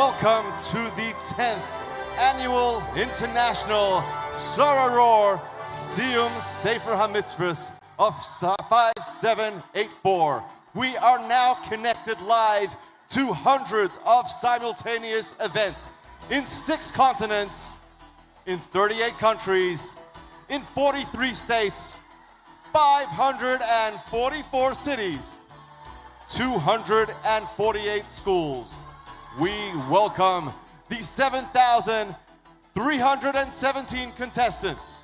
welcome to the 10th Annual International Sororor Siyum Sefer Hamitzvos of 5784. We are now connected live to hundreds of simultaneous events in 6 continents, in 38 countries, in 43 states, 544 cities, 248 schools. We welcome the 7,317 contestants,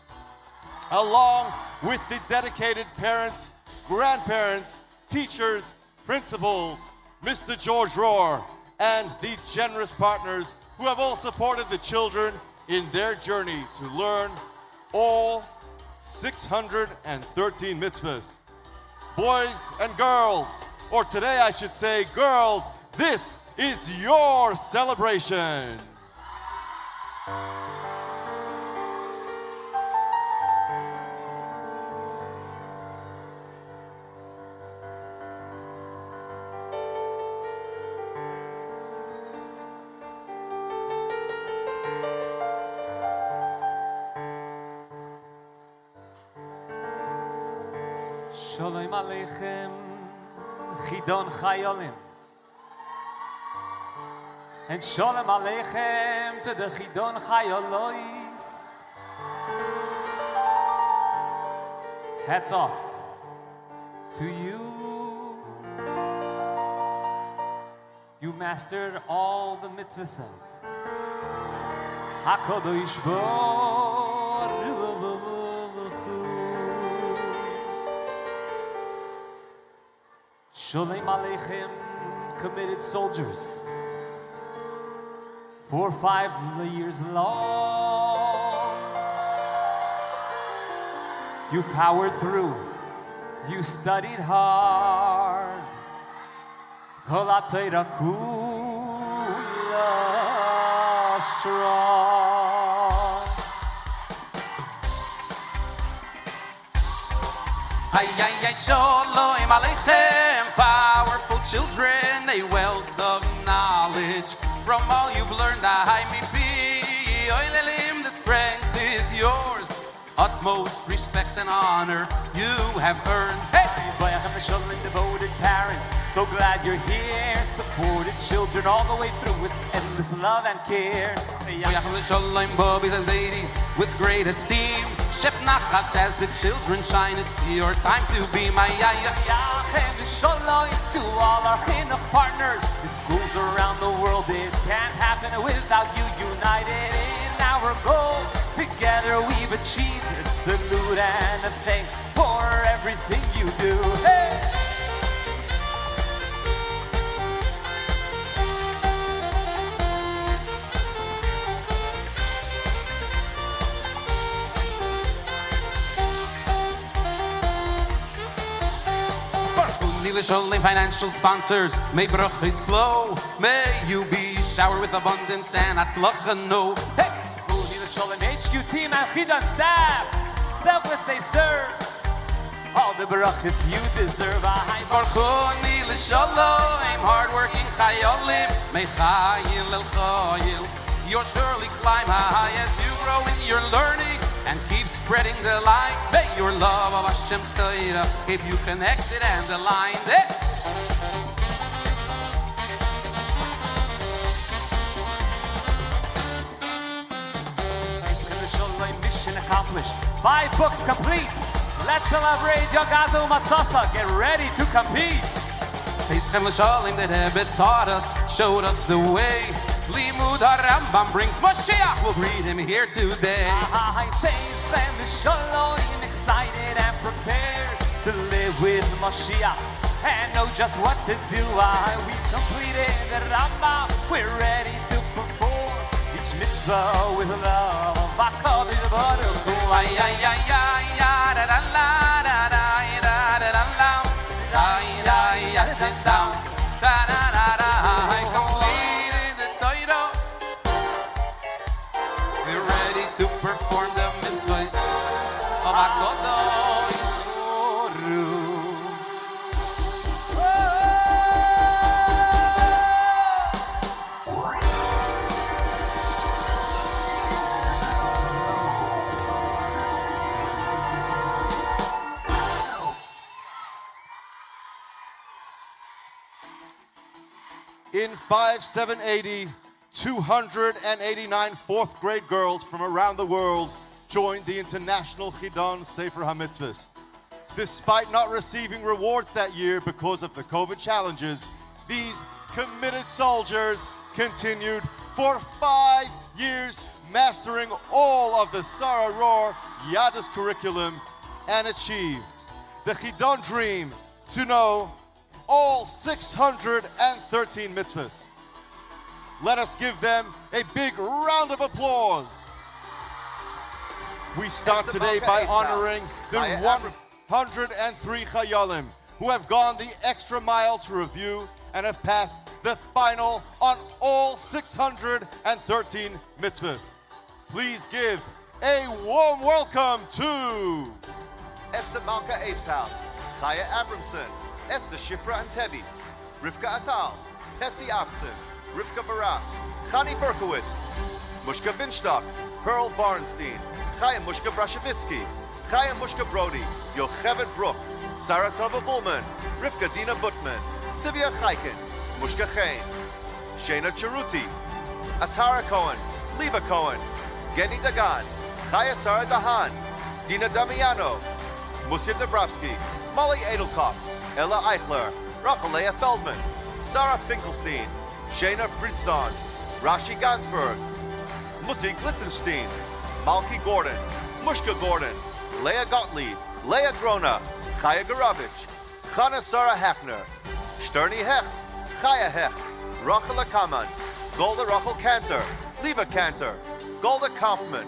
along with the dedicated parents, grandparents, teachers, principals, Mr. George Rohr, and the generous partners who have all supported the children in their journey to learn all 613 mitzvahs. Boys and girls, or today I should say girls, this is your celebration. Shalom Aleichem, Chidon Chayolim. And Shalom Aleichem to the Chidon Chayolois. Hats off to you. You mastered all the mitzvahs of HaKadosh Baruch Hu. Shalom Aleichem, committed soldiers. 4 or 5 years long, you powered through, you studied hard. Kol HaTorah kula strong. Ay, ay, ay, Shalom Aleichem, powerful children, a wealth of knowledge. From all you've learned, the strength is yours. Utmost respect and honor you have earned. Hey! Devoted parents, so glad you're here. Supported children all the way through with endless love and care. Bobbies and ladies with great esteem. Chef Nachas as the children shine, it's your time to be my yaya. Shalom to all our chinuch partners in schools around the world. It can't happen without you, united in our goal. Together we've achieved a salute and a thanks for everything you do. Hey! Financial sponsors, may brachos flow. May you be showered with abundance and atzlacha no. Hey! Shalom HQ team and Chidon staff, selfless they serve. All the brachos you deserve. Barchoni l'shalom, hardworking chayolim, mechayil el chayil. You'll surely climb high as you grow in your learning and keep spreading the light. May your love of Hashem's Torah keep you connected and aligned. Mission accomplished. 5 books complete. Let's celebrate Yogadu Matzasa. Get ready to compete. Sefer Hamitzvos that Rebbe taught us, showed us the way. Limud Rambam brings Mashiach. We'll read him here today. Sefer Hamitzvos, excited and prepared to live with Mashiach and know just what to do. We completed the Rambam. We're ready to perform each mitzvah with love. HaKadosh Baruch Hu. Ay, ay, ay, ay, ay, da, da, la, da, da, da, da, da, da, da, da, da, da, da, da, da. I completed the Torah. We're ready to perform the mitzvahs of HaKadosh Baruch Hu. In 5780, 289 fourth grade girls from around the world joined the International Chidon Sefer Hamitzvos. Despite not receiving rewards that year because of the COVID challenges, these committed soldiers continued for 5 years, mastering all of the Sarah Rohr Yadus curriculum and achieved the Chidon dream to know all 613 mitzvahs. Let us give them a big round of applause. We start today by honoring the 103 Chayalim who have gone the extra mile to review and have passed the final on all 613 mitzvahs. Please give a warm welcome to Esther Malka Apeshouse, Chaya Abramson, Esther Shifra Antebi, Rivka Atal, Hessie Afson, Rivka Baras, Chani Berkowitz, Mushka Binstock, Pearl Barnstein, Chaya Mushka Brashevitsky, Chaya Mushka Brody, Yocheved Brook, Sarah Tova Bullman, Rivka Dina Butman, Sivya Chaikin, Mushka Chain, Shana Cheruti, Atara Cohen, Leva Cohen, Geni Dagan, Chaya Sarah Dahan, Dina Damiano, Musia Dabrowski, Molly Edelkopf, Ella Eichler, Rachalea Feldman, Sarah Finkelstein, Shana Fritzson, Rashi Gansberg, Musi Glitzenstein, Malki Gordon, Mushka Gordon, Leah Gottlieb, Leah Grona, Chaya Garavich, Chana Sarah Hafner, Sterni Hecht, Chaya Hecht, Rachel Kaman, Golda Rachel Cantor, Leva Cantor, Golda Kaufman,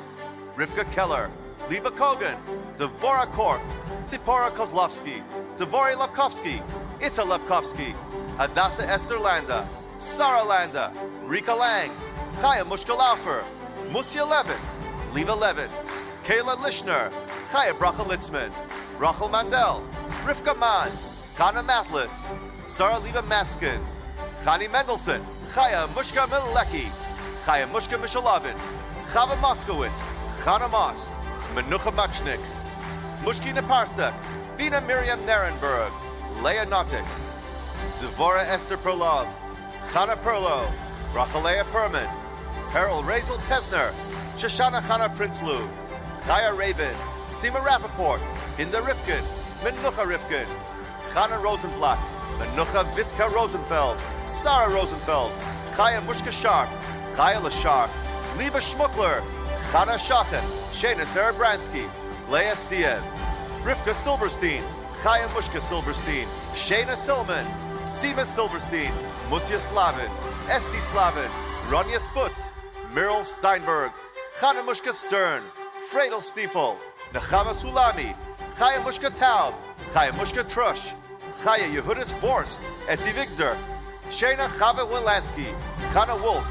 Rivka Keller, Leva Kogan, Devora Kork, Tzipora Kozlovsky, Devori Lepkovsky, Ita Lepkovsky, Adasa Esther Landa, Sarah Landa, Rika Lang, Chaya Mushka Laufer, Musia Levin, Leva Levin, Kayla Lishner, Chaya Bracha Litzman, Rachel Mandel, Rivka Mann, Kana Matlis, Sarah Leva Matskin, Chani Mendelson, Chaya Mushka Milecki, Chaya Mushka Mishalovin, Chava Moskowitz, Chana Moss, Menucha Machnik, Mushki Naparstek, Vina Miriam Narenberg, Leah Notik, Devora Esther Perlov, Chana Perlo, Rachalea Perman, Peril Razel Pesner, Shoshana Chana Prinsloo, Chaya Raven, Sima Rappaport, Hinda Rifkin, Menucha Rifkin, Chana Rosenblatt, Menucha Vitka Rosenfeld, Sarah Rosenfeld, Chaya Mushka Sharp, Chaya Lasharp, Leva Schmuckler, Chana Shachet, Shana Zarabransky, Leah Siev, Rivka Silverstein, Chaya Mushka Silverstein, Shana Silman, Sima Silverstein, Musia Slavin, Esti Slavin, Ronja Sputz, Meryl Steinberg, Chana Mushka Stern, Fredel Stiefel, Nechama Sulami, Chaya Mushka Taub, Chaya Mushka Trush, Chaya Yehudis Borst, Etzi Victor, Shana Chava Wilansky, Chana Wolf,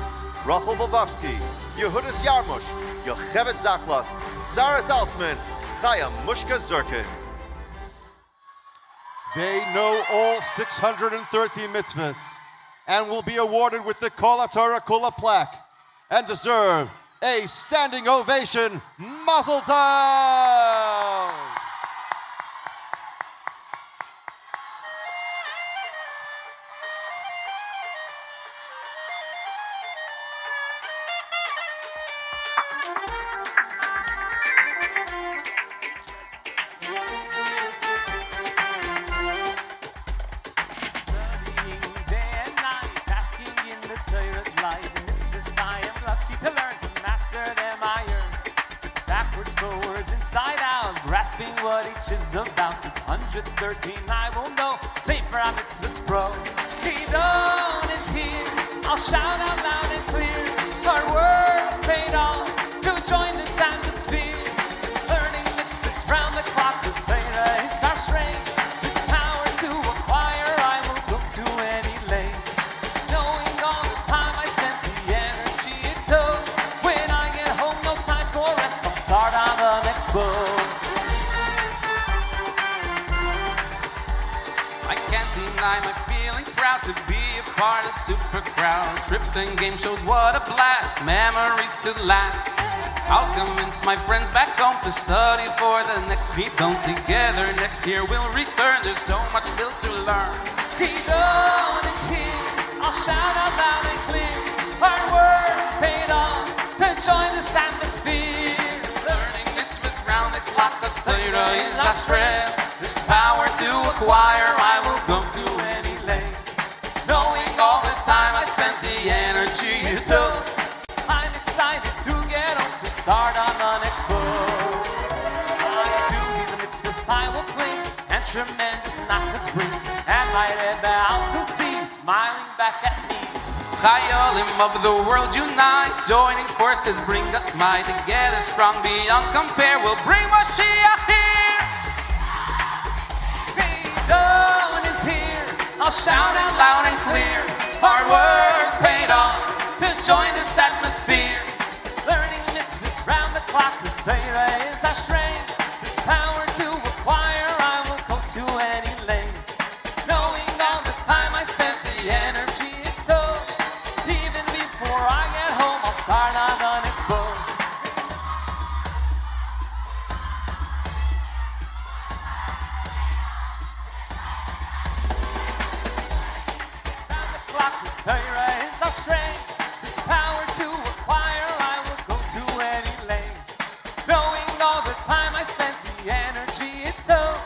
Rachel Bobovsky, Yehudis Yarmush, Yocheved Zaklos, Sarah Zaltzman, Chaya Mushka Zirkin. They know all 613 mitzvahs and will be awarded with the Kol HaTorah Kula plaque and deserve a standing ovation. Mazel tov! Grasping what each is about, it's 113, I will know. Sefer Hamitzvos Pro. Chidon is here, I'll shout out loud and clear. Hard work paid off to join this atmosphere. Learning mitzvahs round the clock, this Torah is our strength. This power to acquire, I will look to any length. Knowing all the time I spent, the energy it took. When I get home, no time for rest, I'll start on the next book. I'm feeling proud to be a part of super crowd. Trips and game shows, what a blast. Memories to last. I'll convince my friends back home to study for the next Chidon. Together next year we'll return. There's so much still to learn. Chidon is here, I'll shout out loud and clear. Hard work paid off to join this atmosphere. Learning mitzvahs round the clock, 'cause Torah is our strength. This power to acquire, I will go to any length. Knowing all the time I spent, the energy you took. I'm excited to get on to start on the next book. I do these mitzvahs I will cling, and tremendous nachas bring. And my Rebbe I'll soon see, smiling back at me. Chayolim of the world unite, joining forces bring us might. Together strong beyond compare, we'll bring Mashiach here. Chidon is here. I'll Shout out loud and clear, hard work paid off to join this atmosphere. Learning mitzvahs round the clock, this Torah is our strength. This power to acquire, I will go to any length. Knowing all the time I spent, the energy it took. Even before I get home, I'll start on the next book. Round the clock, this Torah is our strength. This power to acquire, I will go to any length. Knowing all the time I spent, the energy it took.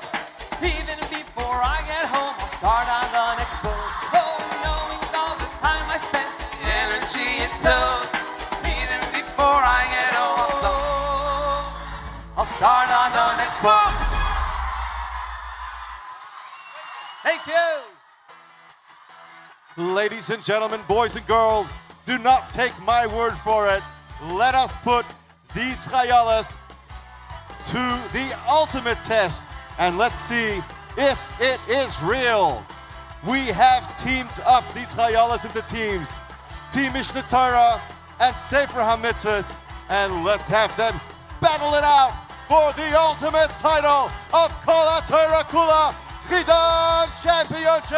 Even before I get home, I'll start on the next book. Oh, knowing all the time I spent, The energy it took, even before I get home, I'll stop. I'll start on the next book. Thank you. Ladies and gentlemen, boys and girls, do not take my word for it. Let us put these chayalas to the ultimate test, and let's see if it is real. We have teamed up these chayalas into teams. Team Mishnah Torah and Sefer Hamitzvos, and let's have them battle it out for the ultimate title of Kol HaTorah Kula Chidon Championships.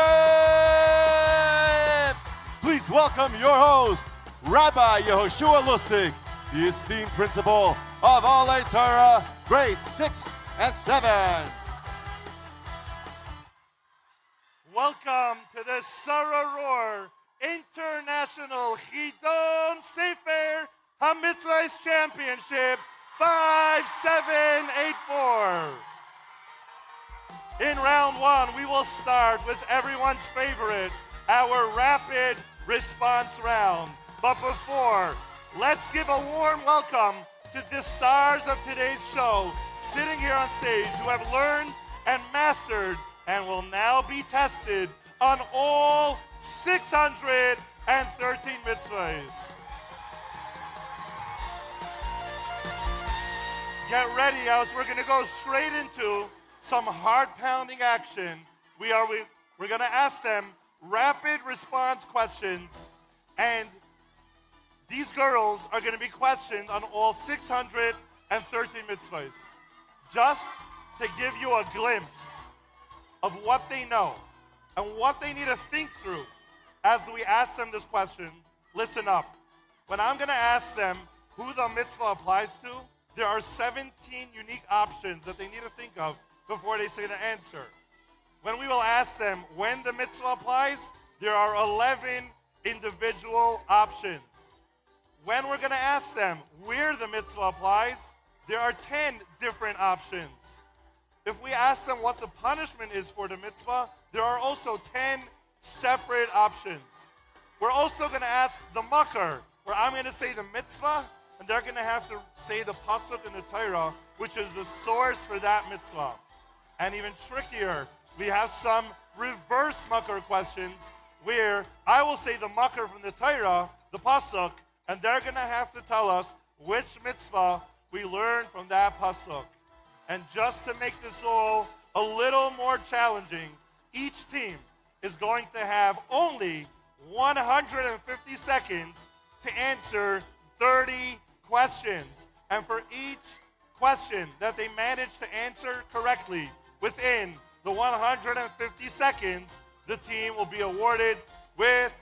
Please welcome your host, Rabbi Yehoshua Lustig, the esteemed principal of Olei Torah, grades 6 and 7. Welcome to the Sararor International Chidon Sefer Hamitzvos Championship 5784. In round one, we will start with everyone's favorite, our rapid response round. But before, let's give a warm welcome to the stars of today's show sitting here on stage who have learned and mastered and will now be tested on all 613 mitzvahs. Get ready, as we're going to go straight into some heart-pounding action. We're going to ask them rapid response questions, and these girls are going to be questioned on all 613 mitzvahs, just to give you a glimpse of what they know and what they need to think through as we ask them this question. Listen up. When I'm going to ask them who the mitzvah applies to, there are 17 unique options that they need to think of before they say the answer. When we will ask them when the mitzvah applies, there are 11 individual options. When we're going to ask them where the mitzvah applies, there are 10 different options. If we ask them what the punishment is for the mitzvah, there are also 10 separate options. We're also going to ask the makar, where I'm going to say the mitzvah, and they're going to have to say the pasuk in the Torah, which is the source for that mitzvah. And even trickier, we have some reverse makar questions, where I will say the makar from the Torah, the pasuk, and they're going to have to tell us which mitzvah we learned from that pasuk. And just to make this all a little more challenging, each team is going to have only 150 seconds to answer 30 questions. And for each question that they manage to answer correctly within the 150 seconds, the team will be awarded with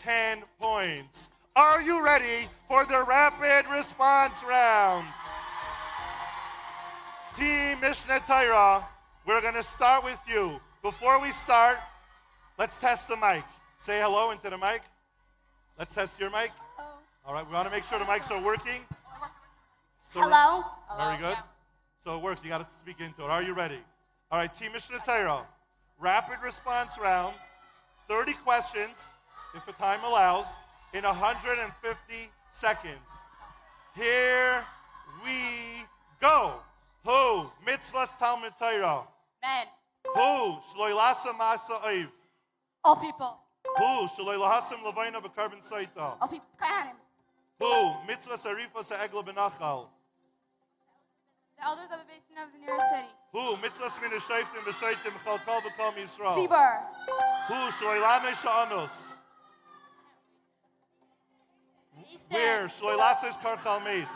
10 points. Are you ready for the rapid response round? Team Mishnah Torah, we're going to start with you. Before we start, let's test the mic. Say hello into the mic. Let's test your mic. All right, we want to make sure the mics are working. So Hello. Very good. So it works. You got to speak into it. Are you ready? All right, Team Mishnah Torah. Rapid response round. 30 questions, if the time allows, in 150 seconds. Here we go. Who? Mitzvahs Talmud Torah. Men. Who? Shloi lasa masa oiv. All people. Who? Shloi lahasim levayna b'karben saita. All people. Kahanim. Who? Mitzvahs arifos ha'egla b'nachal. The elders of the basin of the nearest city. Who? Mitzvahs min ha'shayftim v'shaytim v'chal kol v'kol Yisrael. Sibur. Who? Shloi lanei sha'anos. Where? Shloi lases karchal meis.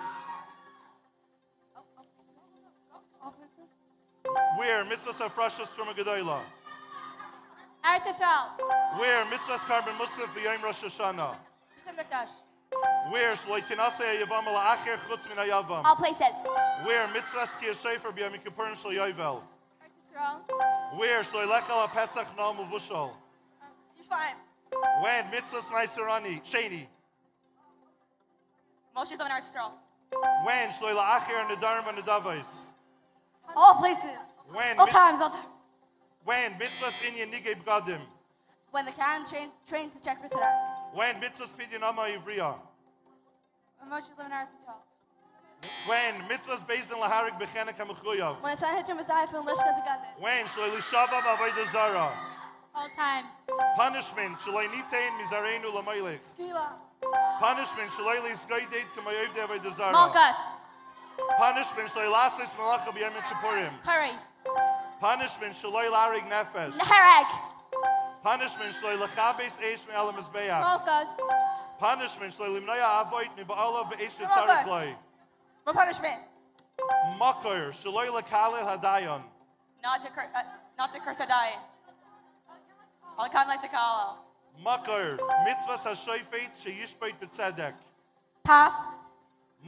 Where? Mitzvahs afrashos truma gedoyla. Eretz Yisrael. Where? Mitzvahs karben musaf b'yom Rosh Hashanah. B'Shem Mikdash. Where? Shloi tinase ha'yavam ala'acher chutz min ha'yavam. All places. Where? Mitzvahs ki ha'shefer b'yom kippurim shel yovel. Eretz Yisrael. Where? Shloi lechel ha'pesach nal muvushal. Yerushalayim. When? Mitzvahs meiserani. Sheni. Moshe's living in Eretz Yisrael. When? Shloi la'acher nedarim v'nedavos. All places. When? All times. All times. When? Mitzvahs inyan nigei b'gadim. When the Karen trained to check for today. When? Mitzvahs pidyon amma ivriya. When Moshe's living in Eretz Yisrael. When? Mitzvahs beizin laharik b'chenek ha'mechuyav. When the Sanhedrin Messiah film Lishka Zagazit. When? Shloi lishava b'avodah zara. All times. Punishment. Shloi nitein mizareinu l'moilech. Skila. Punishment. Shloi lisgoydeit k'mayovdei avodah zara. Malchus. Punishment. Shloi lasis malacha b'yom kippurim. Curry. Punishment. Shloi larig nefesh. Hereg. Punishment. Shloi lachabes eish me'al mizbeach. Malchus. Punishment. Shloi limnoya avoid miba'olav be'esh Malchus. tzarech loi. For punishment. Makor. Shloi lakalil hadayon. Not to curse a die. All kind like to call. Makor. Mitzvahs ha'shoifet sheyishbeit b'tzedek. Pass.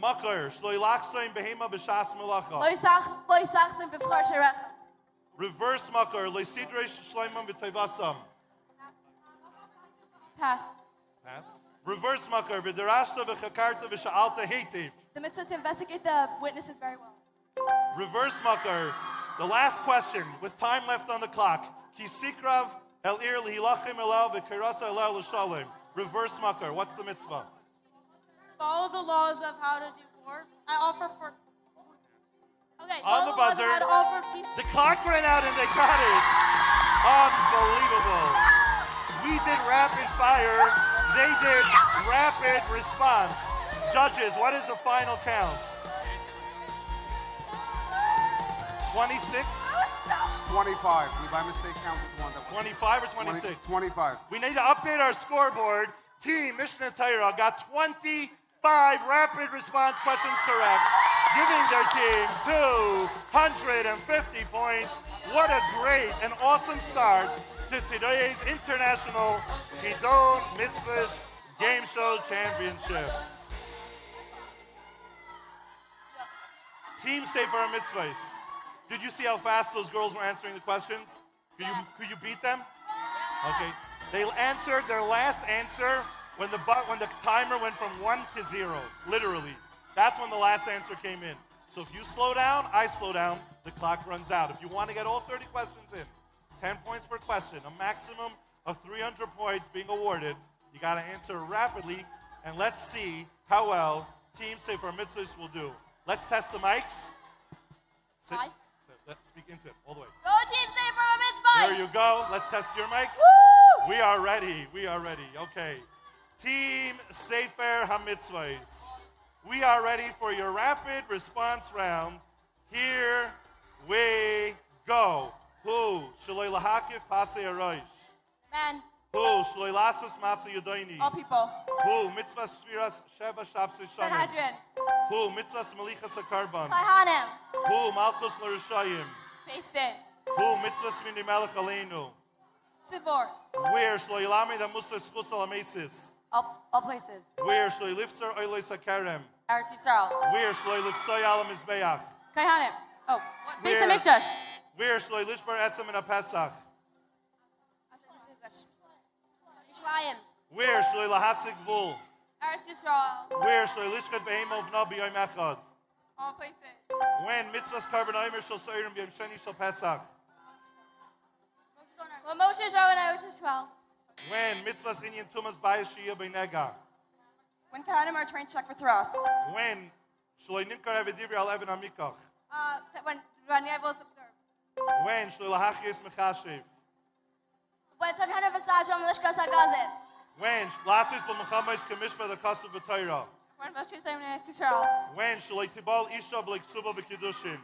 Makor. Shloi lachsoim behema b'shas melacha. Loisach sim b'vchar sherecha. Reverse makor. Loisidresh shloimam b'toivasam. Pass. Pass. Reverse makor. V'derashta v'chakarta v'sha'alta heitiv. The mitzvah to investigate the witnesses very well. Reverse makor. The last question with time left on the clock. Kisikrav el ir lihilachim elal v'kairasa elal l'shalem. Reverse makor. What's the mitzvah? Follow the laws of how to do war. I offer for. Okay. On the buzzer. How to offer peace. The clock ran out and they got it. Unbelievable. We did rapid fire. They did rapid response. Judges, what is the final count? 26? 25. We by mistake counted one. That was 25 or 26? 25. We need to update our scoreboard. Team Mishnah Torah got 25 rapid response questions correct, giving their team 250 points. What a great and awesome start to today's International Chidon Mitzvahs Game Show Championship. Team Sefer Hamitzvos. Did you see how fast those girls were answering the questions? Could you beat them? Okay. They answered their last answer when the timer went from 1 to 0. Literally. That's when the last answer came in. So if you slow down, I slow down, the clock runs out. If you want to get all 30 questions in, 10 points per question, a maximum of 300 points being awarded, you got to answer rapidly, and let's see how well Team Sefer Hamitzvos will do. Let's test the mics. Hi. Let's speak into it all the way. Go Team Sefer Hamitzvos. There you go. Let's test your mic. Woo! We are ready. We are ready. Okay. Team Sefer Hamitzvos. We are ready for your rapid response round. Here we go. Who? Shaloi lahakif pasei aroish. Men. Who? Shaloi lasas masa yodaini. All people. Who? Mitzvah shviras sheva shapsei shanim. Sanhedrin. Who? Mitzvah melichas akarban. Kahanim. Who? Malchus l'rishayim. Paste it. Who? Mitzvah smini melech aleinu. Tzivor. Where? Shaloi lamed amusa schus al amesis. All places. Where? Shaloi liftzar oiloi sakarem. Eretz Yisrael. Where? Shaloi liftzoi al mizbeach. Kahanim. Oh. Beit Where? Hamikdash. Where? Shaloi lishbar etzem in a pesach. Yishlayim. Where Shloi Lahasik Vul? Eretz Yisrael. Where Shloi Lishkat Behemo V'na B'yom Echad? All places. When Mitzvahs Karban Omer Shal Soirim B'yom Sheni Shal Pesach? Well, Moshe Zohar and Eretz Yisrael. When Mitzvahs Inyan Tumas Bayis Shiyah B'nega? When Kohanim are trained to check for Taras. When Shloi Nimkar Evedivri Al Even Amikach? When Yevil's observed. When Shloi Lahachis Mechashiv? When Satan of Asaj on Lishkas Hagazit. When Lasis B'Muchamais Kamishpa the Kasu B'Torah? When Moshe Zohar and Eretz Yisrael. When Shloi Tibal Isha B'Leksuba B'Kiddushin?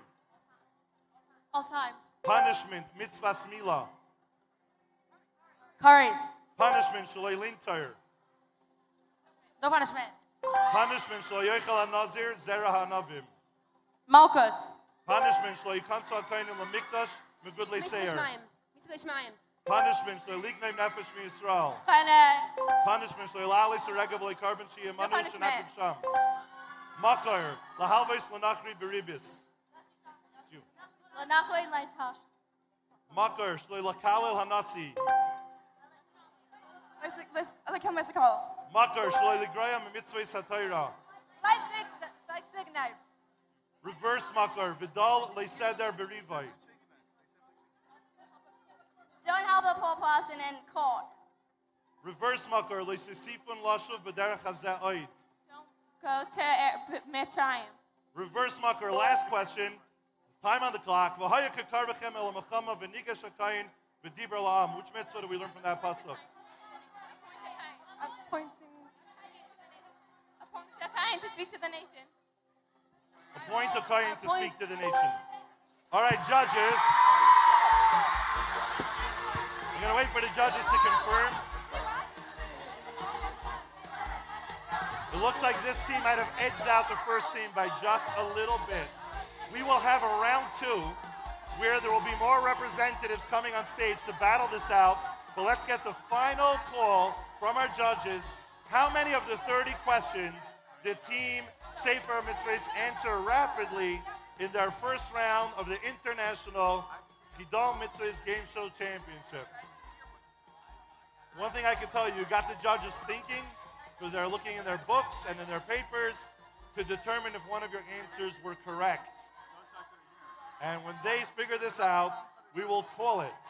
All times. Punishment Mitzvahs Mila? Curries. Punishment Shloi Lintar? No punishment. Punishment Shloi Yochel HaNazir Zerah HaNavim? Malchus. Punishment Shloi Kansu HaKainim LaMikdash Megudlei Seir? Mishmayim. Punishment Shloi Lignei Nefesh MiYisrael? Chane. Punishment Shloi Lalis Regel B'Lei Karban Shiyah Manu punishment. Shenakid Sham? Makar Lahalvais Lanachri Beribis? It's you. Lanachloi Leitash. Makar Shloi Lakalil Hanasi? Like him, Mr. Cole. Makar Shloi Ligrayam Mitzvahs HaTorah? Like Signite. Reverse Makar Vidal Leiseder Berivai? Don't help a poor person in court. Reverse Makar Leisisifun Lashuv B'derech Hazeh Oid? Go to Mitzrayim. Reverse Makar, last question. Time on the clock. V'haya kakar v'chem el ha'machama v'nigash ha'kayin v'dibra la'am. Which mitzvah do we learn from that pasuk? Appointing a kind to speak to the nation. Appoint a kayin to speak to the nation. All right, judges. I'm going to wait for the judges to confirm. It looks like this team might have edged out the first team by just a little bit. We will have a round 2 where there will be more representatives coming on stage to battle this out. But let's get the final call from our judges. How many of the 30 questions did Team Sefer Hamitzvos answer rapidly in their first round of the International Chidon Mitzvahs Game Show Championship? One thing I can tell you, you got the judges thinking because they're looking in their books and in their papers to determine if one of your answers were correct. And when they figure this out, we will call it.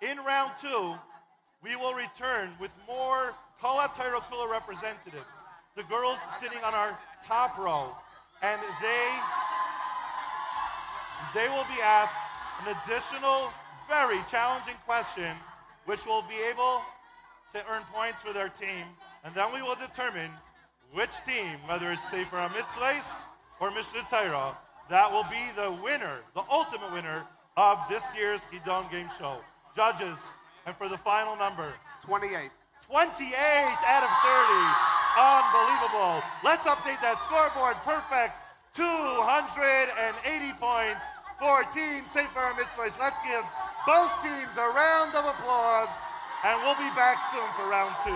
In round 2, we will return with more Kol HaTorah Kula representatives. The girls sitting on our top row. And they will be asked an additional, very challenging question, which will be able to earn points for their team. And then we will determine which team, whether it's Sefer Hamitzvos or Mishnah Torah, that will be the winner, the ultimate winner of this year's Chidon Game Show. Judges, and for the final number. 28. 28 out of 30. Unbelievable. Let's update that scoreboard. Perfect. 280 points for Team Sefer Hamitzvos. Let's give both teams a round of applause, and we'll be back soon for round 2.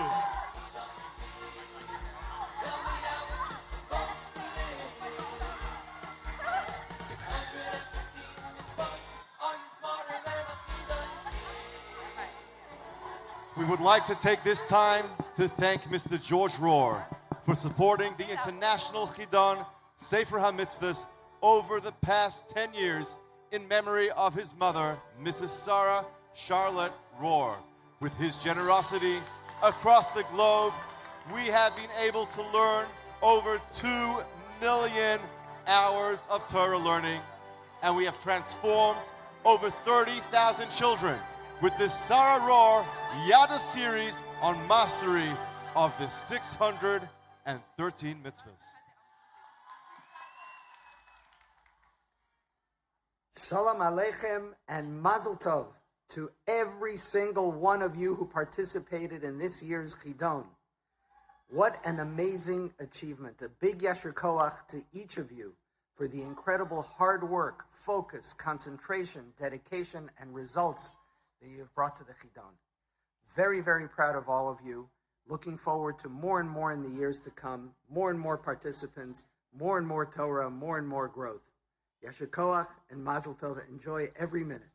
We would like to take this time to thank Mr. George Rohr for supporting the International Chidon Sefer Hamitzvos over the past 10 years in memory of his mother, Mrs. Sarah Charlotte Rohr. With his generosity across the globe, we have been able to learn over 2 million hours of Torah learning, and we have transformed over 30,000 children with this Sarah Rohr Yada series on mastery of the 613 mitzvahs. Shalom Aleichem and Mazel Tov to every single one of you who participated in this year's Chidon. What an amazing achievement. A big Yasher Koach to each of you for the incredible hard work, focus, concentration, dedication, and results that you have brought to the Chidon. Very, very proud of all of you. Looking forward to more and more in the years to come, more and more participants, more and more Torah, more and more growth. Yasher Koach and Mazel Tov. Enjoy every minute.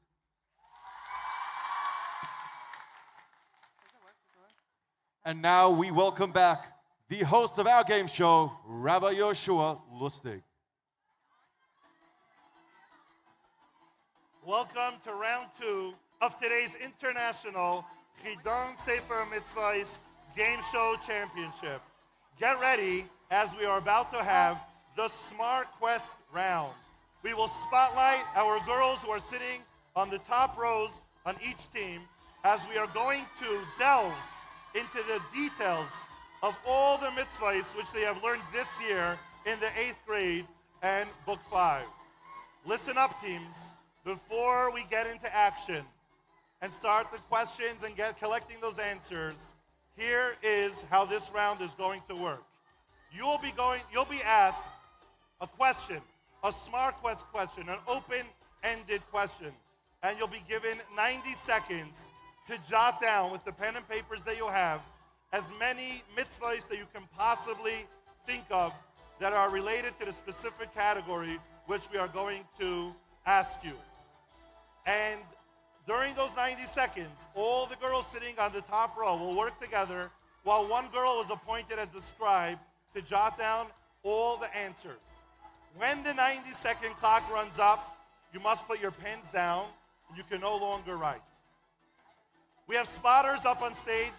And now we welcome back the host of our game show, Rabbi Yoshua Lustig. Welcome to round 2 of today's International Chidon Sefer Hamitzvos Game Show Championship. Get ready, as we are about to have the Smart Quest round. We will spotlight our girls who are sitting on the top rows on each team, as we are going to delve into the details of all the mitzvahs which they have learned this year in the 8th grade and Book 5. Listen up, teams. Before we get into action and start the questions and get collecting those answers, here is how this round is going to work. You'll be asked a question, a Smart Quest question, an open-ended question, and you'll be given 90 seconds to jot down with the pen and papers that you have as many mitzvahs that you can possibly think of that are related to the specific category which we are going to ask you. And during those 90 seconds, all the girls sitting on the top row will work together while one girl is appointed as the scribe to jot down all the answers. When the 90-second clock runs up, you must put your pens down and you can no longer write. We have spotters up on stage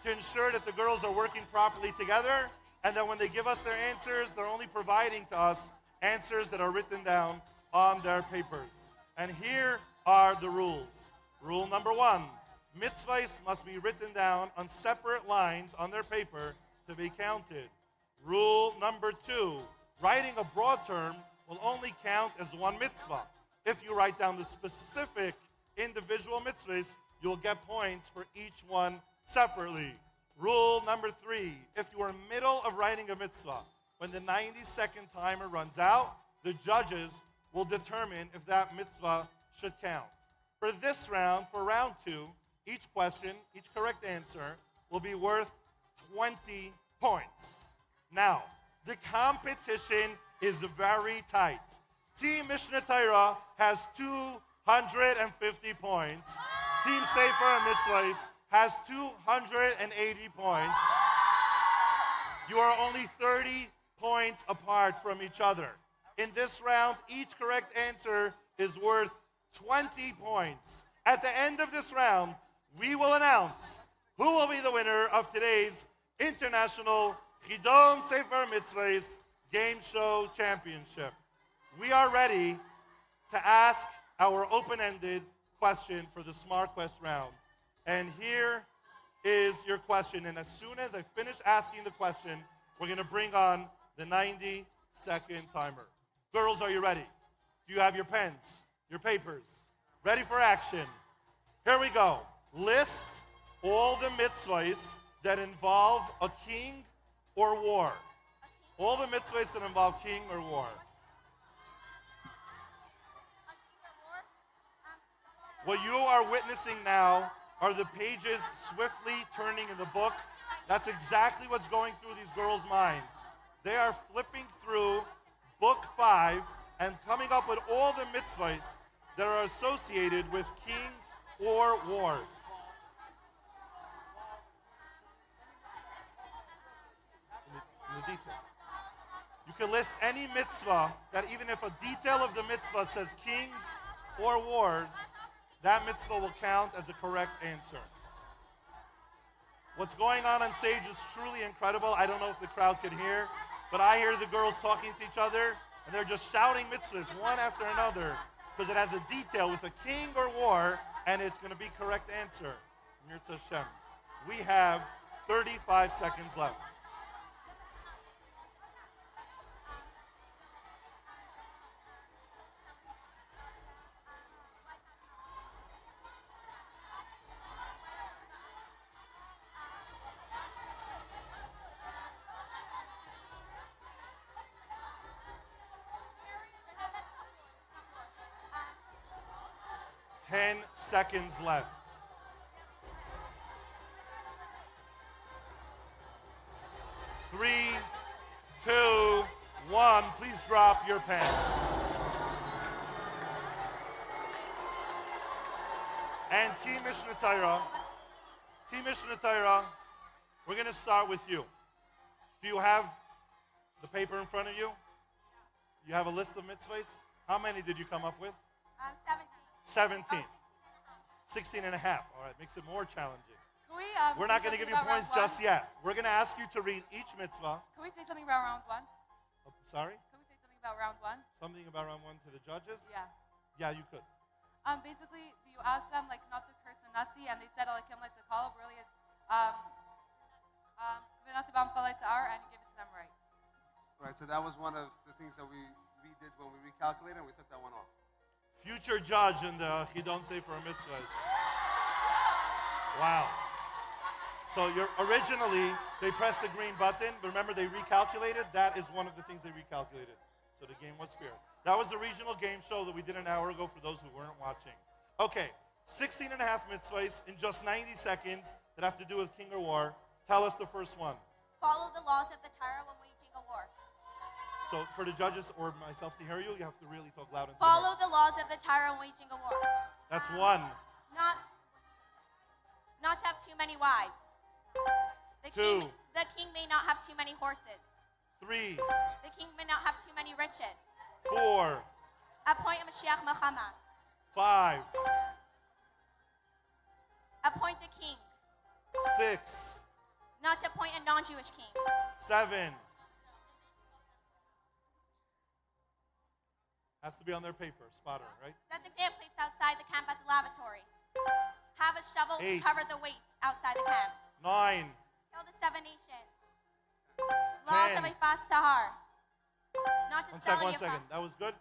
to ensure that the girls are working properly together, and that when they give us their answers, they're only providing to us answers that are written down on their papers. And here are the rules. Rule number 1, mitzvahs must be written down on separate lines on their paper to be counted. Rule number 2, writing a broad term will only count as one mitzvah. If you write down the specific individual mitzvahs, you'll get points for each one separately. Rule number 3, if you are in the middle of writing a mitzvah, when the 90-second timer runs out, the judges will determine if that mitzvah should count. For this round, for round 2, each question, each correct answer will be worth 20 points. Now, the competition is very tight. Team Mishnah Torah has 250 points. Team Sefer Hamitzvos has 280 points. You are only 30 points apart from each other. In this round, each correct answer is worth 20 points. At the end of this round, we will announce who will be the winner of today's International Chidon Sefer Hamitzvos Game Show Championship. We are ready to ask our open-ended question for the Smart Quest round. And here is your question. And as soon as I finish asking the question, we're going to bring on the 90-second timer. Girls, are you ready? Do you have your pens, your papers? Ready for action? Here we go. List all the mitzvahs that involve a king or war. All the mitzvahs that involve king or war. What you are witnessing now are the pages swiftly turning in the book. That's exactly what's going through these girls' minds. They are flipping through Book 5 and coming up with all the mitzvahs that are associated with king or war. In the detail. You can list any mitzvah that, even if a detail of the mitzvah says kings or wars, that mitzvah will count as a correct answer. What's going on stage is truly incredible. I don't know if the crowd can hear, but I hear the girls talking to each other, and they're just shouting mitzvahs one after another, because it has a detail with a king or war, and it's going to be correct answer. Mirza Hashem. We have 35 seconds left. Seconds left. 3, 2, 1. Please drop your pen. And Team Mishnah Torah, We're going to start with you. Do you have the paper in front of you? You have a list of mitzvahs? How many did you come up with? 17. 17. 16 and a half. All right, makes it more challenging. Can we, We're not going to give you points just yet. We're going to ask you to read each mitzvah. Can we say something about round one? Sorry? Can we say something about round one? Something about round one to the judges? Yeah. Yeah, you could. Basically, you asked them like not to curse the nasi, and they said Alekim like the call. Really, it's V'natabam chalei sa'ar, and you give it to them right. Right, so that was one of the things that we redid when we recalculated, and we took that one off. Future judge in the Chidon Sefer Hamitzvos. Wow. So originally, they pressed the green button, but remember they recalculated? That is one of the things they recalculated. So the game was fair. That was the regional game show that we did an hour ago for those who weren't watching. Okay, 16 and a half mitzvahs in just 90 seconds that have to do with king or war. Tell us the first one. Follow the laws of the Torah when waging a war. So for the judges or myself to hear you, you have to really talk loud and clear. Follow the laws of the Torah when waging a war. That's one. Not to have too many wives. Two. The king may not have too many horses. 3, The king may not have too many riches. 4, Appoint a Mashiach Muhammad. 5, Appoint a king. 6, Not to appoint a non-Jewish king. 7. Has to be on their paper, spotter, right? Designate a place outside the camp as a lavatory. Have a shovel 8. to cover the waste outside the camp. 9, Kill the 7 nations. Laws 10. of a fast tahar. Not to sell one second. That was good.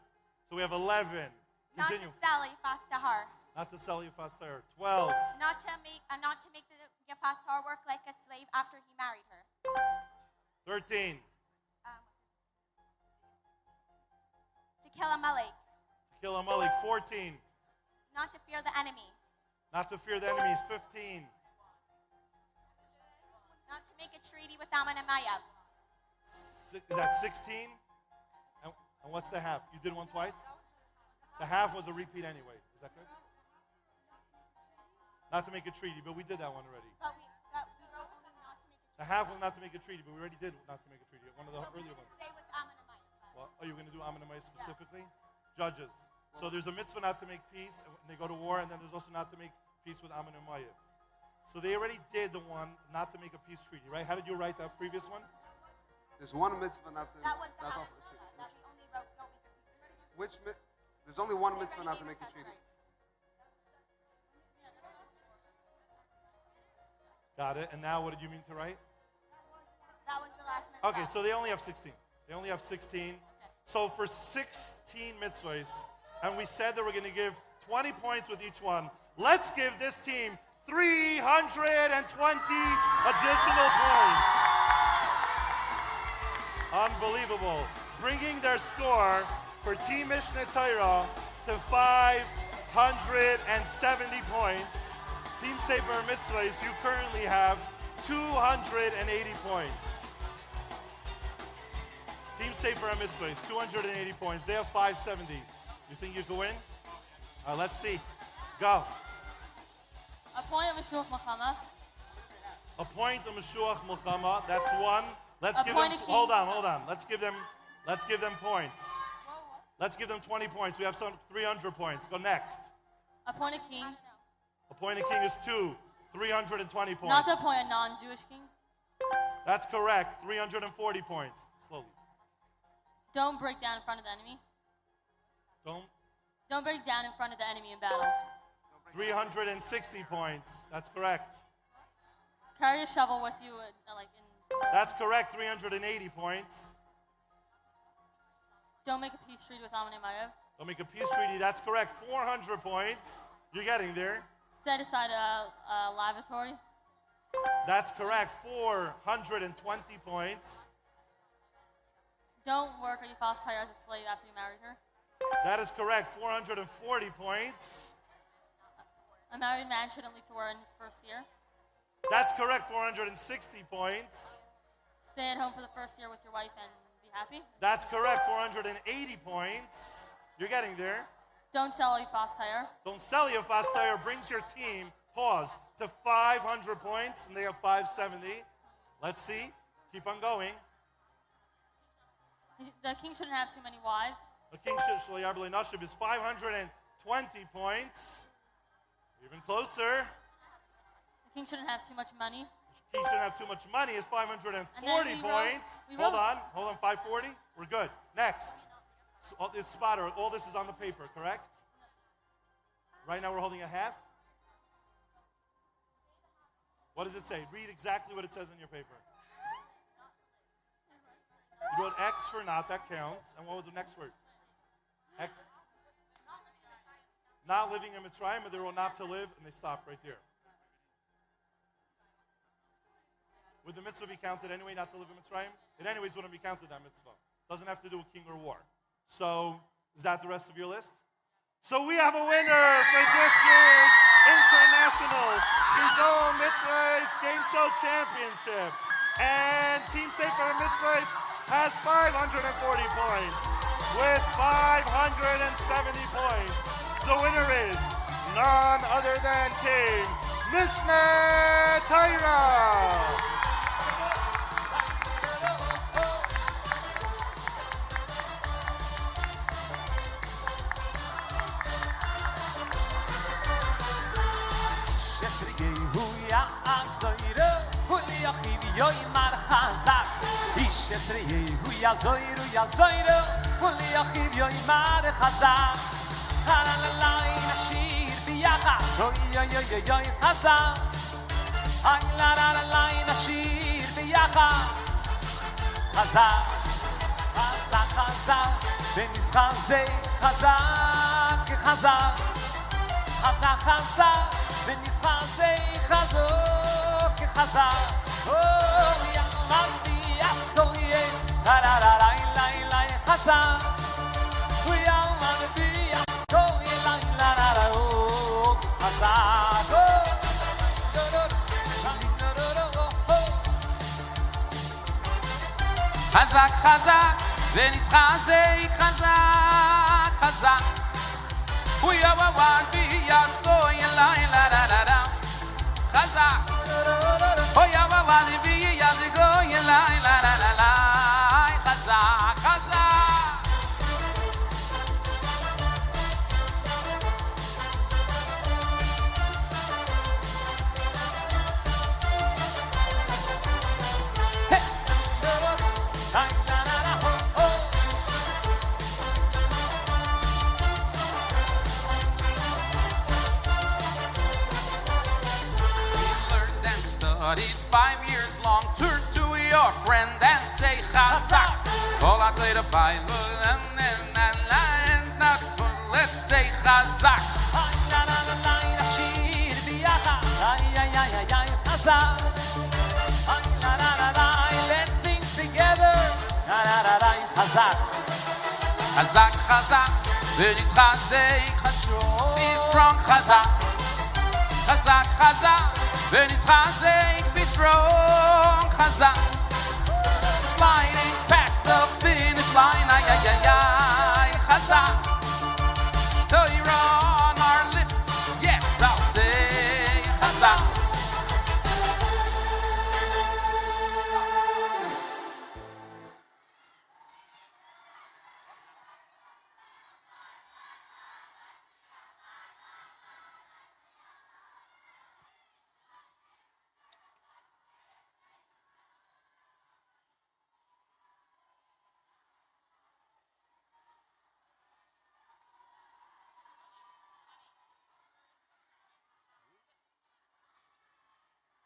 So we have 11. Not to Continue. sell a fast tahar. Not to sell you fast there. 12, Not to make the fast tahar work like a slave after he married her. 13, To kill a malik. to kill Amalek. 14, Not to fear the enemy. not to fear the enemies. 15, Not to make a treaty with Ammon and Moab. is that 16? And what's the half? You did one twice? The half was a repeat anyway. Is that good? Not to make a treaty, but we did that one already. But we wrote only not to make a The half was not to make a treaty, but we already did not to make a treaty. One of the But we earlier didn't ones. say with Ammon and Moab. Well, are you going to do Ammon and Moab specifically? Judges. So there's a mitzvah not to make peace, and they go to war, and then there's also not to make peace with Ammon and Moab. So they already did the one not to make a peace treaty, right? How did you write that previous one? There's one mitzvah not to That was the not half offer a treaty. that we only wrote don't make a peace treaty. Which there's only one They mitzvah already not to gave make it a us, treaty. right? Got it. And now what did you mean to write? That was the last mitzvah. Okay, so they only have 16. They only have 16. So for 16 mitzvahs, and we said that we're going to give 20 points with each one, let's give this team 320 additional points. Unbelievable. Bringing their score for Team Mishneh Torah to 570 points. Team Sefer Hamitzvos, you currently have 280 points. Team Sefer Hamitzvos, 280 points. They have 570. You think you can win? Let's see. Go. Appoint a Mashiach Muhammad. Appoint a Mashiach Muhammad. That's one. Let's give them. Appoint a king. Hold on. Let's give them points. Let's give them 20 points. We have some 300 points. Go next. Appoint a king. Appoint a king is 2. 320 points. Not to appoint a non-Jewish king. That's correct. 340 points. Slowly. Don't break down in front of the enemy. Don't break down in front of the enemy in battle. 360 points. That's correct. Carry a shovel with you, That's correct. 380 points. Don't make a peace treaty with Ammon and Moab. Don't make a peace treaty. That's correct. 400 points. You're getting there. Set aside a lavatory. That's correct. 420 points. Don't work or you fast hire as a slave after you married her. That is correct. 440 points. A married man shouldn't leave to war in his first year. That's correct. 460 points. Stay at home for the first year with your wife and be happy. That's correct. 480 points. You're getting there. Don't sell your fast hire. Don't sell your fast tire. Brings your team, pause, to 500 points, and they have 570. Let's see. Keep on going. The king shouldn't have too many wives. The King's Shloyar B'lei Nashib is 520 points. Even closer. The king shouldn't have too much money. The king shouldn't have too much money is 540 points. Hold on, 540. We're good. Next. So, this spotter, all this is on the paper, correct? Right now we're holding a half. What does it say? Read exactly what it says in your paper. You wrote X for not, that counts. And what was the next word? X. Not living in Mitzrayim, but they wrote not to live, and they stopped right there. Would the mitzvah be counted anyway, not to live in Mitzrayim? It anyways wouldn't be counted, that mitzvah. Doesn't have to do with king or war. So, is that the rest of your list? So we have a winner for this year's International Chidon Mitzvahs Game Show Championship. And Team Sefer Hamitzvos has 540 points. With 570 points, the winner is none other than Team Mishneh Torah. Ya zoiru, uli achiv yo imar chazak. Halalai nashir biyachad, oy chazak. Halalai nashir biyachad, chazak, chazak, chazak. B'nizchar ze chazak, chazak, chazak, chazak. B'nizchar ze chazak, chazak. Oh, yamarti astoye. La la la la la la Hassan, we are one of the oh la la la la oh Hassan Chazak, chazak, v'nitzchazek chazak, chazak. We are one b'yasco la la la la la chazak. We are one b'yasco la la la la la. Chazak, chazak. Learned and studied 5 years long. Turn to your friend and say chazak. All I played a Bible and that's for let's say chazak. Let's sing together. Chazak, Chazak, chazak, v'nitzchazek chashov. Be strong, chazak. Chazak, chazak, v'nitzchazek. Be strong, chazak. Sliding past the finish line, ay, ay, ay, ay, chazak. Torah on our lips, yes, I'll say chazak.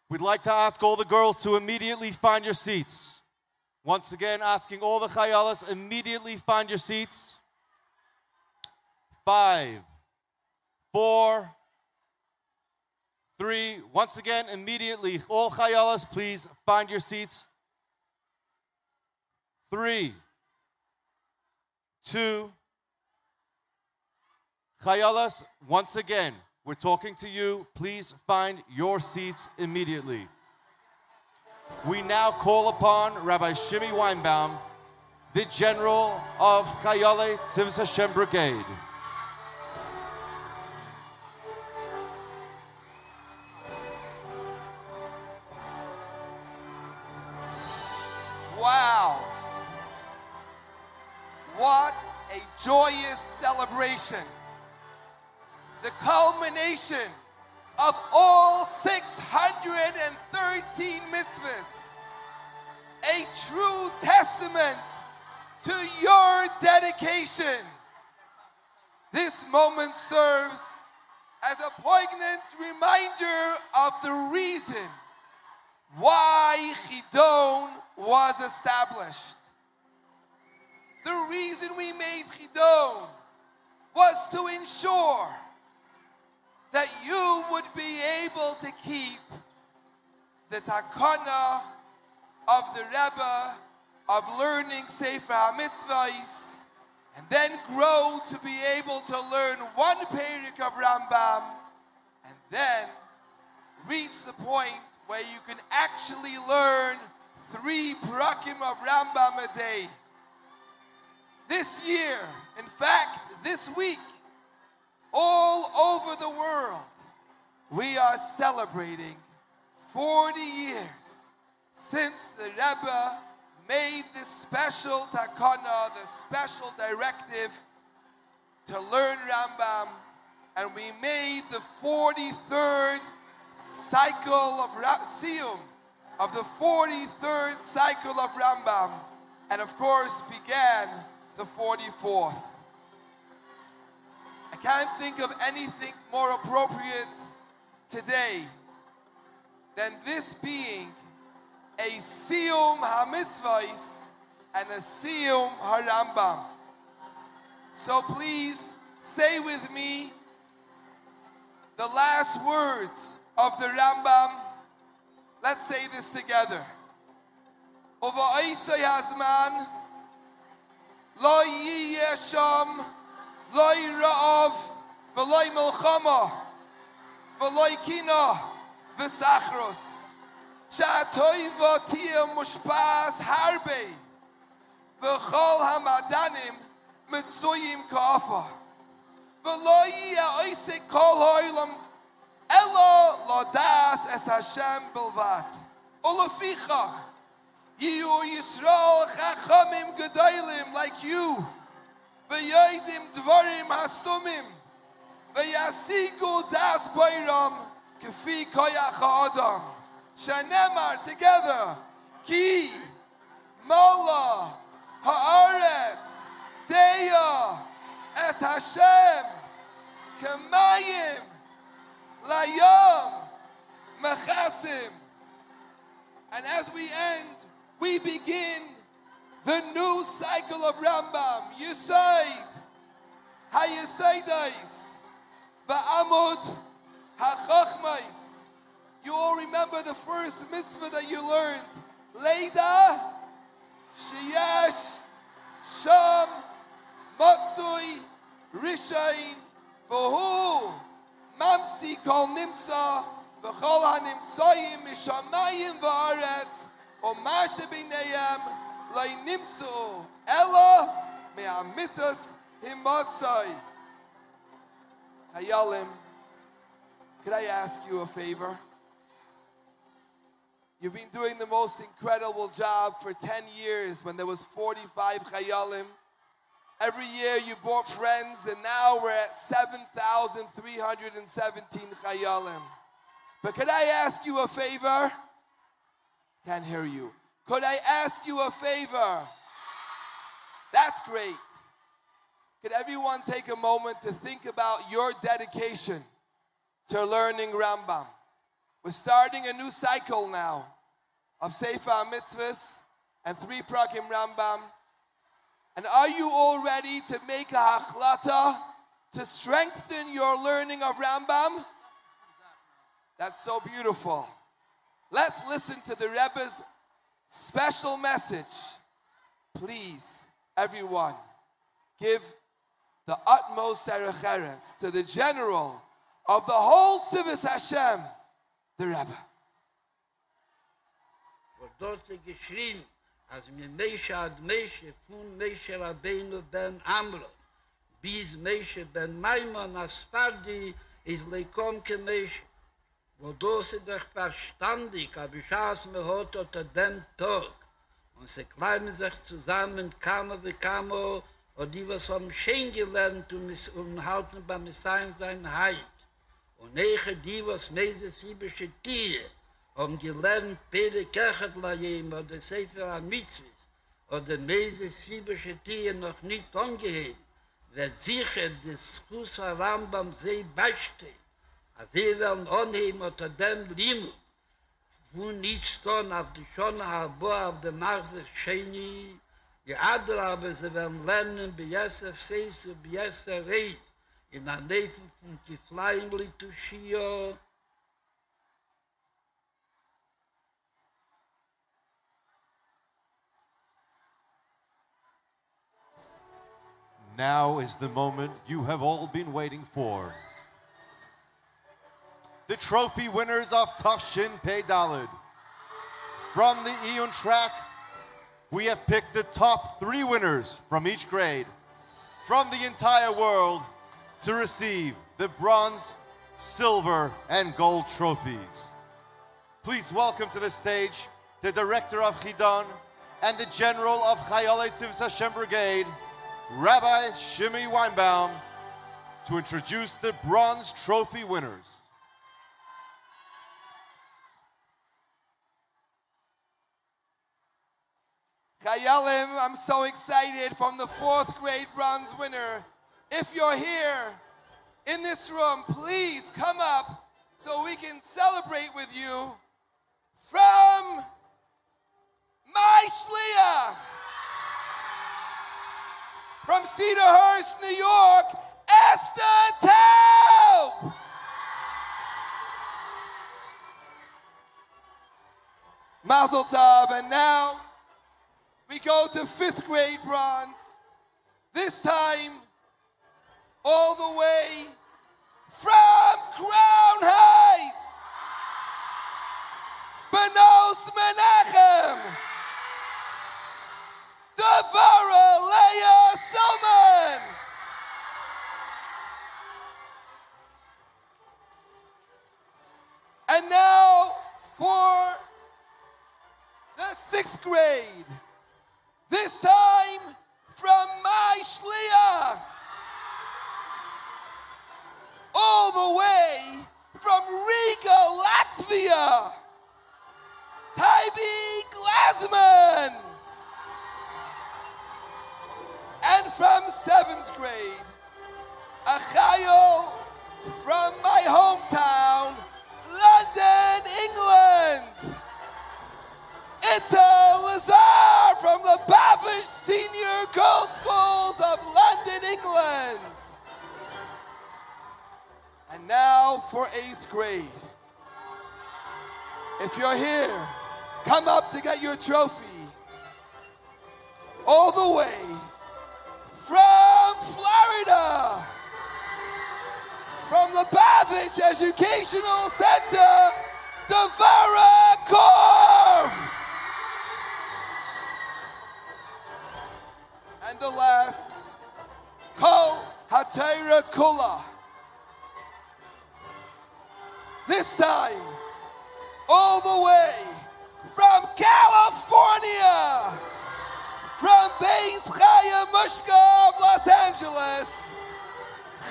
We'd like to ask all the girls to immediately find your seats. Once again, asking all the chayalas, immediately find your seats. 5, 4, 3. Once again, immediately, all chayalas, please find your seats. 3, 2. Chayalas, once again, we're talking to you. Please find your seats immediately. We now call upon Rabbi Shimi Weinbaum, the General of Chayalei Tzivos Hashem Brigade. highest celebration, the culmination of all 613 mitzvahs, a true testament to your dedication. This moment serves as a poignant reminder of the reason why Chidon was established. The reason we made Chidon was to ensure that you would be able to keep the takana of the Rebbe of learning Sefer Hamitzvos, and then grow to be able to learn one perik of Rambam, and then reach the point where you can actually learn 3 prakim of Rambam a day. This year, in fact, this week, all over the world, we are celebrating 40 years since the Rebbe made this special takana, the special directive to learn Rambam, and we made the 43rd cycle of Siyum, of the 43rd cycle of Rambam, and of course began the 44th. I can't think of anything more appropriate today than this being a Siyum Hamitzvos and a Siyum HaRambam. So please say with me the last words of the Rambam. Let's say this together. Uva'isay hazman lo yiyeh sham lo ra'av v'lo milchama v'lo kina v'sachros sha'atoiva tiyeh mushpas harbe v'chol hamadanim mitzuyim ka'afa v'lo yiyeh oisek kol ha'olam elo lodas es Hashem bilvat ulefichach Yiyu Yisrael Chachamim Gedolim like you, V'yodim Dvarim Hastumim, V'yasigu Das Boiram Kefi Koyach Ha'adam, Shanemar together, Ki Mola Haaretz Deya Es Hashem Kemayim Layom Mechasim. And as we end, we begin the new cycle of Rambam. Yisaid, HaYisaidais, Ba'amud HaChochmais. You all remember the first mitzvah that you learned. Leida, Sheyesh, Sham, Matsui, Rishain, V'hu, Mamsi Kol Nimsa, V'chol HaNimtzayim, Mishamayim V'aretz, Omashe b'neihem loy nimsu ela me'amitas himotzai. Chayalim, could I ask you a favor? You've been doing the most incredible job for 10 years when there was 45 chayalim. Every year you brought friends, and now we're at 7,317 chayalim. But could I ask you a favor? Can't hear you. Could I ask you a favor? That's great. Could everyone take a moment to think about your dedication to learning Rambam? We're starting a new cycle now of Sefer Hamitzvos and 3 prakim Rambam. And are you all ready to make a hachlata to strengthen your learning of Rambam? That's so beautiful. Let's listen to the Rebbe's special message. Please, everyone, give the utmost derech eretz to the general of the whole Tzivos Hashem, the Rebbe. Und dort geschrien, als mir Meshe ad Meshe, von Meshe Rabbeinu ben Amro, bis Meshe ben Maimon Asfardi, is leikom ke Meshe. Wo du sie doch verstandig, aber ich has mir heute unter dem Tag, und sie kleimen sich zusammen, Kamo wie Kamo, und die, was haben schön gelernt und halten beim Messiah sein Heid. Und nachher die, was meise sibische Tiere, haben gelernt, Pere Kachat Layem oder Sefer Hamitzvos, oder meise sibische Tiere noch nicht angehört, wird sicher des Kusa Rambam sehr beisteht. Als sie werden anheben unter dem Limut, wo nicht stehen auf die Schone Harboa, auf der Marse Sheni, die Adler aber sie werden lernen, bei Yasser Seis und bei Yasser Reis, in der Nähe von Kiflaim Litushio. Now is the moment you have all been waiting for. The trophy winners of Tafshin Pei Dalid. From the Eon track, we have picked the top 3 winners from each grade from the entire world to receive the bronze, silver, and gold trophies. Please welcome to the stage the director of Chidon and the general of Chayalei Tzivos Hashem Brigade, Rabbi Shimi Weinbaum, to introduce the bronze trophy winners. Chayalim, I'm so excited, from the 4th grade bronze winner. If you're here in this room, please come up so we can celebrate with you. From my Shliach, from Cedarhurst, New York, Esther Taub. Mazel tov. And now we go to 5th grade bronze. This time, all the way from Crown Heights, Benos Menachem, Devara Leah Silman. And now for the 6th grade. This time from my Shliach, all the way from Riga, Latvia, Taibi Glasman. And from 7th grade, a chayil from my hometown, London, England. Ita Lazar from the Babbage Senior Girls Schools of London, England. And now for 8th grade. If you're here, come up to get your trophy. All the way from Florida, from the Babbage Educational Center, Devara Korb. And the last, Kol Hatera Kula. This time, all the way from California, from Beis Chaya Mushka of Los Angeles,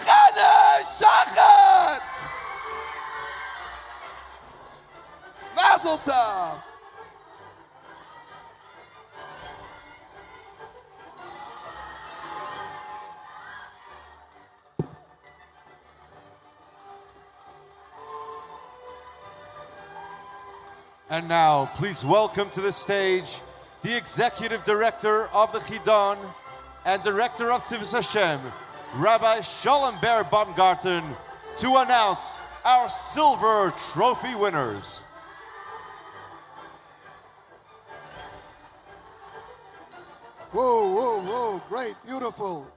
Chana Shachat. Mazel tov. And now, please welcome to the stage the Executive Director of the Chidon and Director of Tzivos Hashem, Rabbi Shalom Ber Baumgarten, to announce our silver trophy winners. Whoa, whoa, whoa, great, beautiful.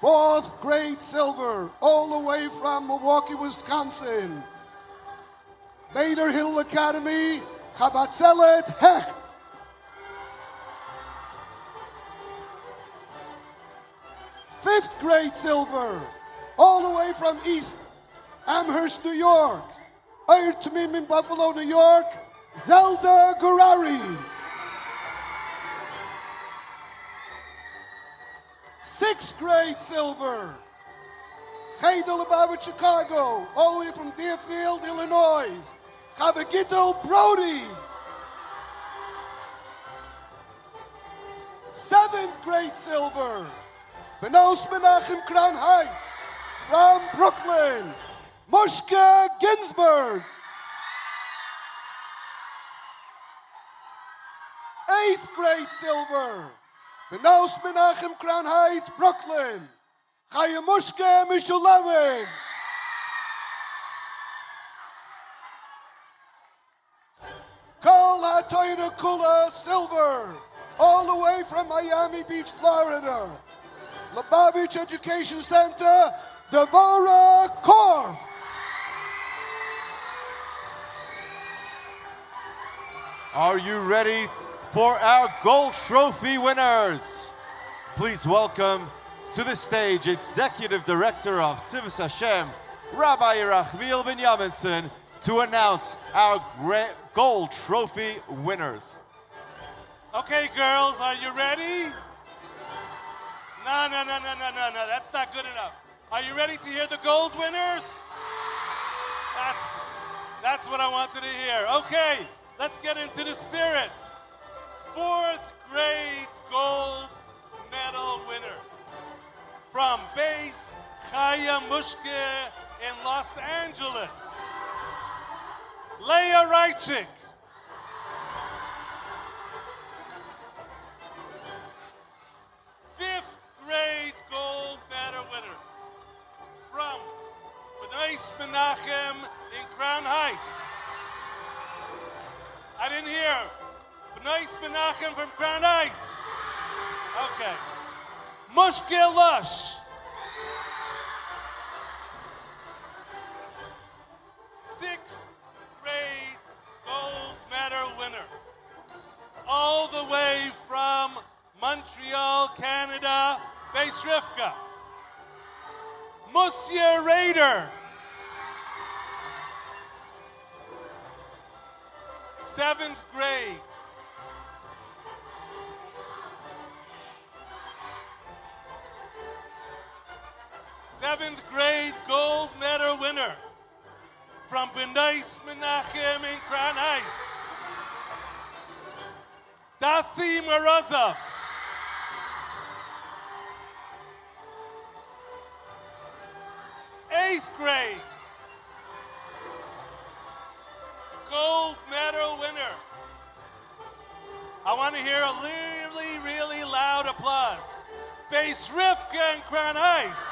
4th grade silver, all the way from Milwaukee, Wisconsin. Vader Hill Academy, Chabatzelet Hecht. 5th grade silver, all the way from East Amherst, New York. Eir Tamim in Buffalo, New York, Zelda Gurari. 6th grade silver. Chidon about Chicago, all the way from Deerfield, Illinois. Chavagito Brody. 7th grade silver. Benos Menachem Crown Heights from Brooklyn. Mushka Ginsburg. 8th grade silver. Benos Menachem Crown Heights, Brooklyn. Chaya Mushka Mishulevin. Kol HaTorah Kula silver. All the way from Miami Beach, Florida. Lubavitch Education Center, Devorah Korf. Are you ready for our gold trophy winners? Please welcome to the stage Executive Director of Sivas Hashem, Rabbi Yerachmiel Binyaminson, to announce our gold trophy winners. Okay, girls, are you ready? No, that's not good enough. Are you ready to hear the gold winners? That's what I wanted to hear. Okay, let's get into the spirit. 4th grade gold medal winner from base Chaya Mushke in Los Angeles, Leah Reichik. 5th grade gold medal winner from Benos Menachem in Crown Heights. I didn't hear. Benos Menachem from Crown Heights. Okay. Mushke Lush. 6th grade gold medal winner. All the way from Montreal, Canada, Beis Rivka. Monsieur Raider. 7th grade. Seventh grade gold medal winner from Benos Menachem in Crown Heights, Dasi Morozov. 8th grade gold medal winner. I want to hear a really, really loud applause. Beis Rivka in Crown Heights.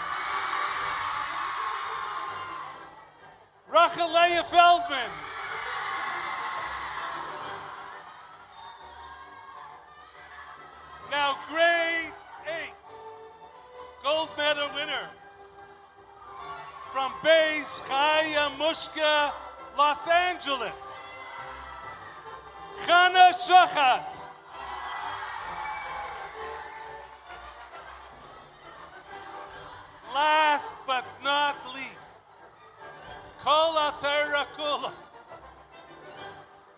Rachaleia Feldman. Now grade 8 gold medal winner from base Chaya Mushka, Los Angeles, Chana Shachat. Last but not least, Kol HaTorah Kula,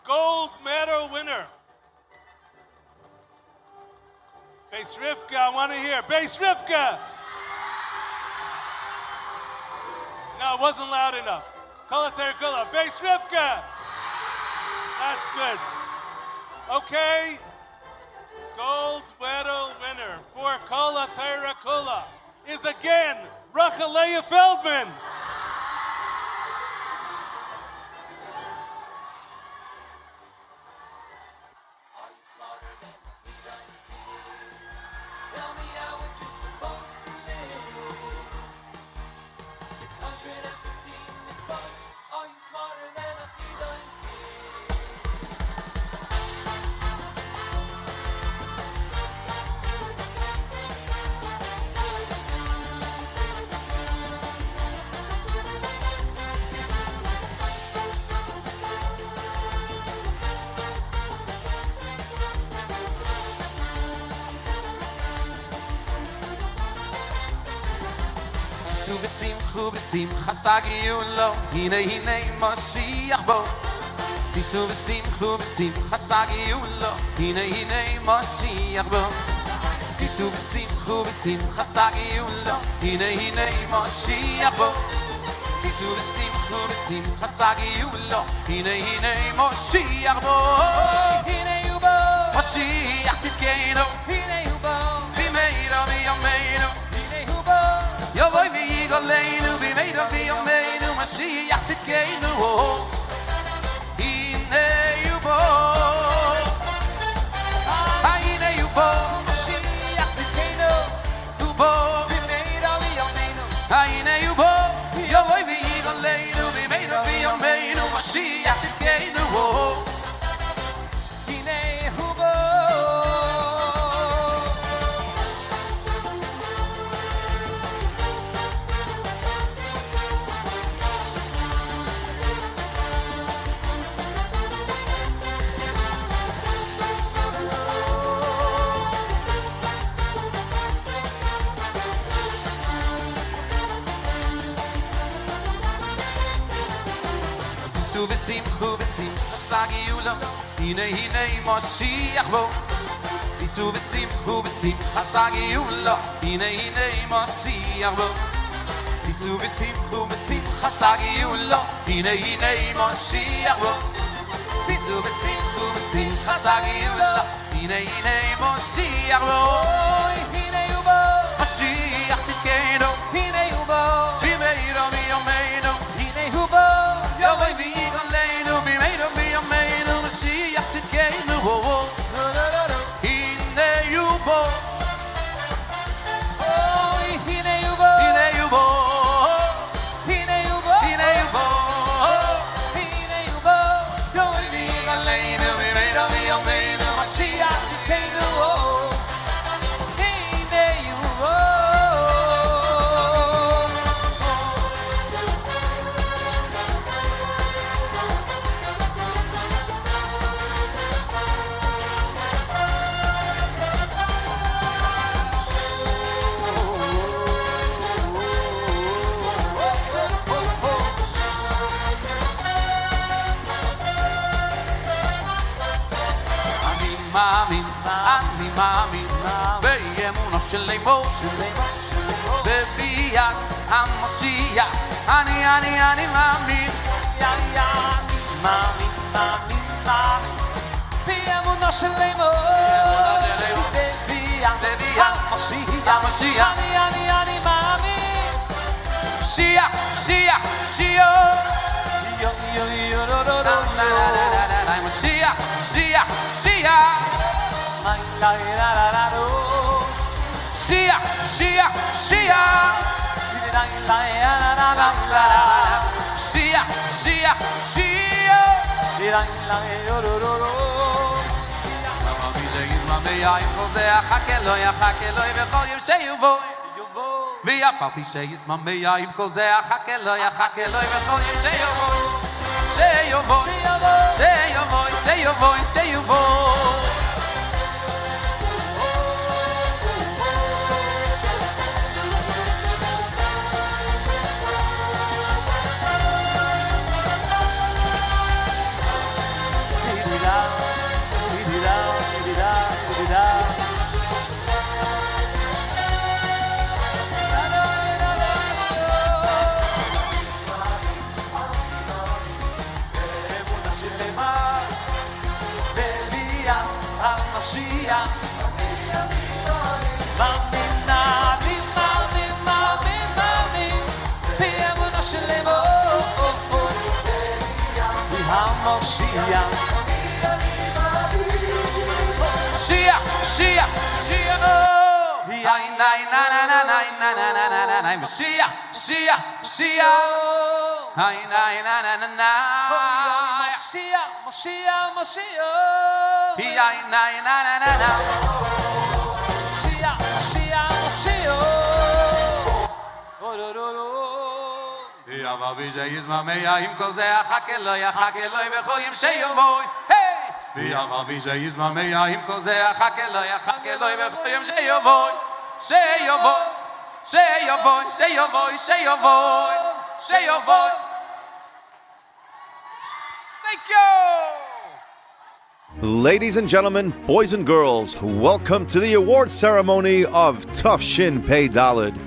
gold medal winner. Beis Rivka, I want to hear. Beis Rivka. No, it wasn't loud enough. Kol HaTorah Kula. Beis Rivka. That's good. Okay. Gold medal winner for Kol HaTorah Kula is again Rachaleia Feldman. Simcha sagiulo, hine Mashiach bo. Sisu v'simchu v'simcha sagiulo, hine Mashiach bo. Sisu v'simchu v'simcha sagiula. Hine hine Moshiach bo. Sisu v'simchu v'simcha sagiula. Hine hine Moshiach bo. Hine yubo. Moshiach tzidkeinu. Hine yubo. V'meiro v'yomeinu. Hine yubo. Yovoy v'yigoleinu. V'meiro v'yomeinu. Moshiach tzidkeinu. Hine yubo. Hine yubo. Hine yubo, yovoy v'yigoleinu, v'meinu v'yomeinu, Mashiach tzidkeinu. Hine hubo. Sisu v'simchu v'simcha sagiula. Hine hine Moshiach bo. Sisu v'simchu v'simcha sagiula. Hine hine Moshiach bo. Sisu v'simchu v'simcha sagiula. Hine hine Moshiach bo. Sisu v'simchu v'simcha sagiula. Hine hine Moshiach bo. Hine yubo. Mashiach tzidkeinu. Hine yubo. V'meiro v'yomeinu. Hine hubo. Yovoy v'yigoleinu. V'meiro v'yomeinu. Mashiach tzidkeinu. Hine yubo. Hine yubo. Hine yubo. Hine yubo. Hine yubo. Hine yubo. Yovoy v'yigoleinu. V'meiro v'yomeinu. Mashiach tzidkeinu. Hine yubo. אני מאמין באמונו של אימו בביאת המשיח. אני מאמין. באמונו של אימו בביאת המשיח. אני מאמין. משיח. משיח. ויפה פי שישממיה עם כל זה יחכה לו בכל יום שיבוא. עם כל זה יחכה לו בכל יום שיבוא. ויאמר בי שיזממיה עם כל זה יחכה לו בכל יום שיבוא. Thank you. Ladies and gentlemen, boys and girls, welcome to the award ceremony of Tafshin Pei Daled.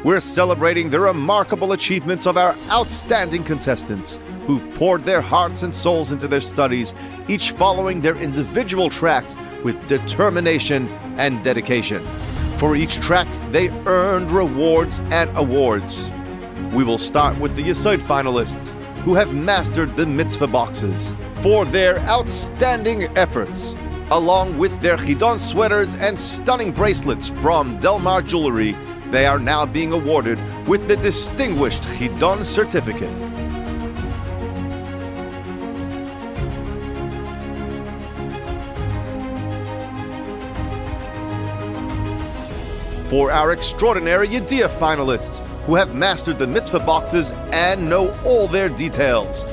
We're celebrating the remarkable achievements of our outstanding contestants who've poured their hearts and souls into their studies, each following their individual tracks with determination and dedication. For each track, they earned rewards and awards. We will start with the Yesod finalists, who have mastered the mitzvah boxes for their outstanding efforts. Along with their Chidon sweaters and stunning bracelets from Delmar Jewelry, they are now being awarded with the Distinguished Chidon Certificate. For our extraordinary Yediyah finalists, who have mastered the mitzvah boxes and know all their details.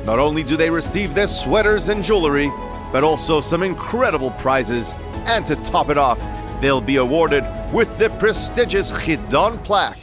Not only do they receive their sweaters and jewelry, but also some incredible prizes, and to top it off, they'll be awarded with the prestigious Chidon plaque.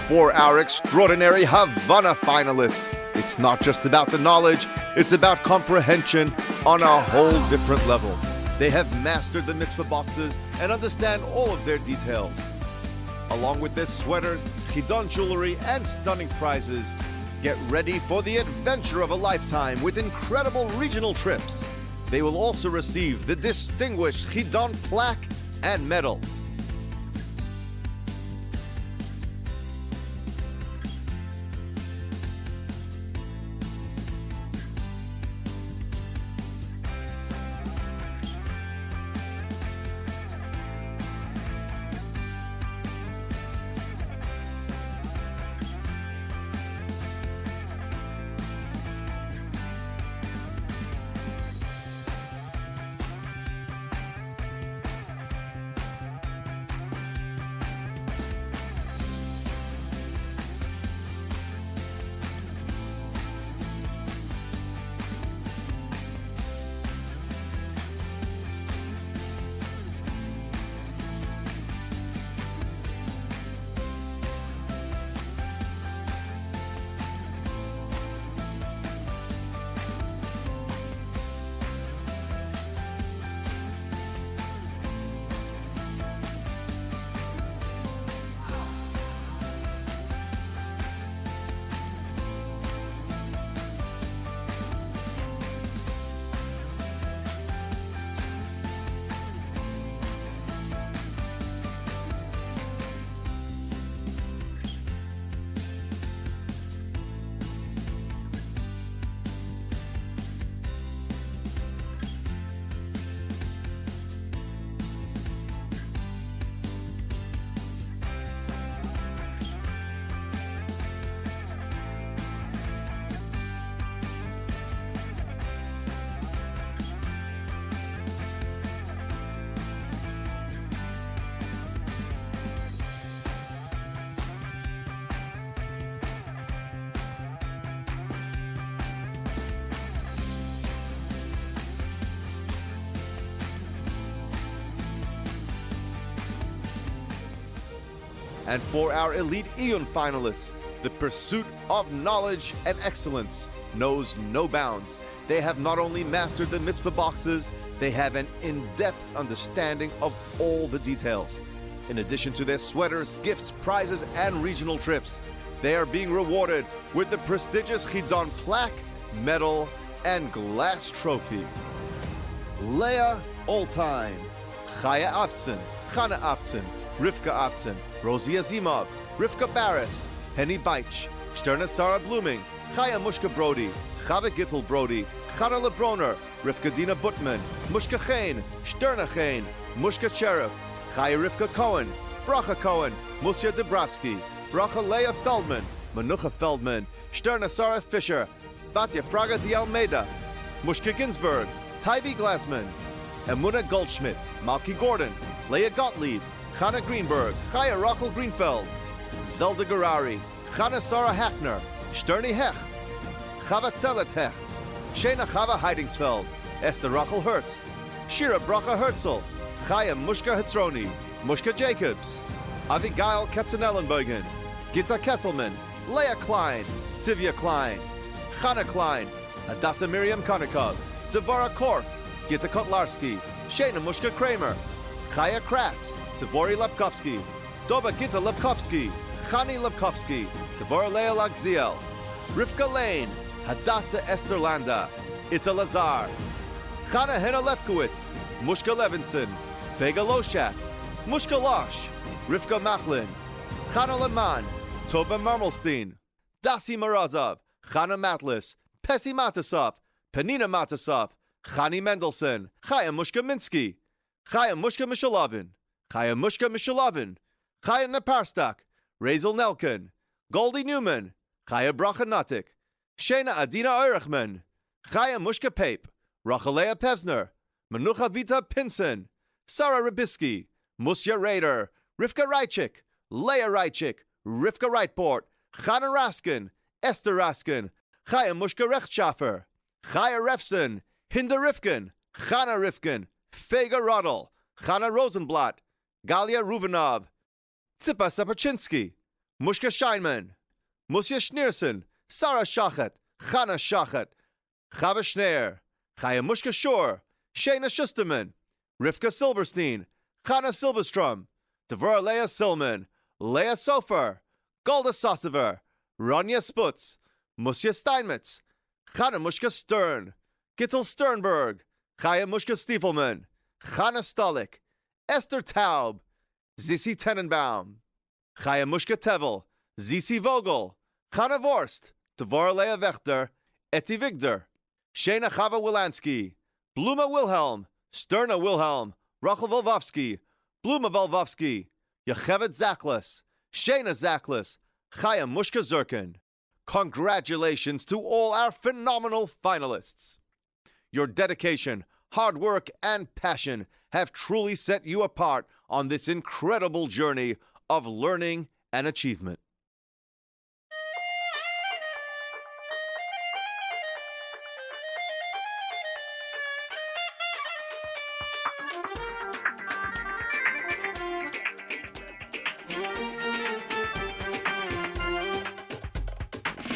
For our extraordinary Havana finalists, it's not just about the knowledge, it's about comprehension on a whole different level. They have mastered the mitzvah boxes and understand all of their details. Along with their sweaters, Chidon jewelry, and stunning prizes, get ready for the adventure of a lifetime with incredible regional trips. They will also receive the distinguished Chidon plaque and medal. And for our elite Iyun finalists, the pursuit of knowledge and excellence knows no bounds. They have not only mastered the mitzvah boxes, they have an in-depth understanding of all the details. In addition to their sweaters, gifts, prizes, and regional trips, they are being rewarded with the prestigious Chidon plaque, medal, and glass trophy. Leah All-Time, Chaya Avtsin, Chana Avtsin, Rivka Avtsin, Rosie Azimov, Rivka Barris, Henny Beitch, Sterna Sarah Blooming, Chaya Mushka Brody, Chava Gittel Brody, Chana Lebroner, Rivka Dina Butman, Mushka Chain, Sterna Chain, Mushka Sheriff, Chaya Rivka Cohen, Bracha Cohen, Musya Dubrovsky, Bracha Leah Feldman, Manucha Feldman, Sterna Sarah Fisher, Batya Fraga Di Almeida, Mushka Ginsburg, Tybee Glassman, Emuna Goldschmidt, Malky Gordon, Leah Gottlieb, Chana Greenberg, Chaya Rachel Greenfeld, Zelda Garari, Chana Sarah Hackner, Sterni Hecht, Chava Tzelet Hecht, Shena Chava Heidingsfeld, Esther Rachel Hertz, Shira Bracha Herzl, Chaya Mushka Hitzroni, Mushka Jacobs, Avigail Katzenellenbergen, Gita Kesselman, Leah Klein, Sivya Klein, Chana Klein, Adasa Miriam Konikov, Devora Kork, Gita Kotlarski, Shana Mushka Kramer, Chaya Kratz, Devori Lepkovsky, Doba Gita Lepkovsky, Chani Lepkovsky, Devora Leah Lagziel, Rivka Lane, Hadassah Esther Landa, Ita Lazar, Chana Hena Lefkowitz, Mushka Levinson, Vega Loshak, Mushka Losh, Rivka Machlin, Chana Leman, Toba Marmelstein, Dasi Marazov, Chana Matlis, Pesi Matasov, Penina Matasov, Chani Mendelssohn, Chaya Mushka Minsky, Chaya Mushka Mishalovin, Chaya Mushka Mishalovin, Chaya Naparstak, Razel Nelkin, Goldie Newman, Chaya Bracha Natik, Shena Adina Eirichman, Chaya Mushka Pape, Rachalea Pevsner, Menucha Vita Pinson, Sarah Ribisky, Musya Rader, Rivka Reichik, Leah Reichik, Rivka Reitport, Chana Raskin, Esther Raskin, Chaya Mushka Rechtschafer, Chaya Refson, Hinda Rifkin, Chana Rifkin, Fega Roddle, Chana Rosenblatt, Galia Ruvenov, Tzipa Sapachinsky, Mushka Scheinman, Musya Schneerson, Sarah Shachet, Chana Shachet, Chava Schneer, Chaya Mushka Shor, Shana Schusterman, Rivka Silberstein, Chana Silberstrom, Devora Leah Silman, Leah Sofer, Golda Sossever, Ronja Sputz, Musya Steinmetz, Chana Mushka Stern, Gittel Sternberg, Chaya Mushka Stiefelman, Chana Stolik, Esther Taub, Zisi Tenenbaum, Chaya Mushka Tevel, Zisi Vogel, Chana Vorst, Devora Leah Vechter, Eti Vigder, Shana Chava Wilansky, Bluma Wilhelm, Sterna Wilhelm, Rachel Volvovsky, Bluma Volvovsky, Yochevet Zaklis, Shana Zaklis, Chaya Mushka Zirkin. Congratulations to all our phenomenal finalists. Your dedication, hard work, and passion have truly set you apart on this incredible journey of learning and achievement.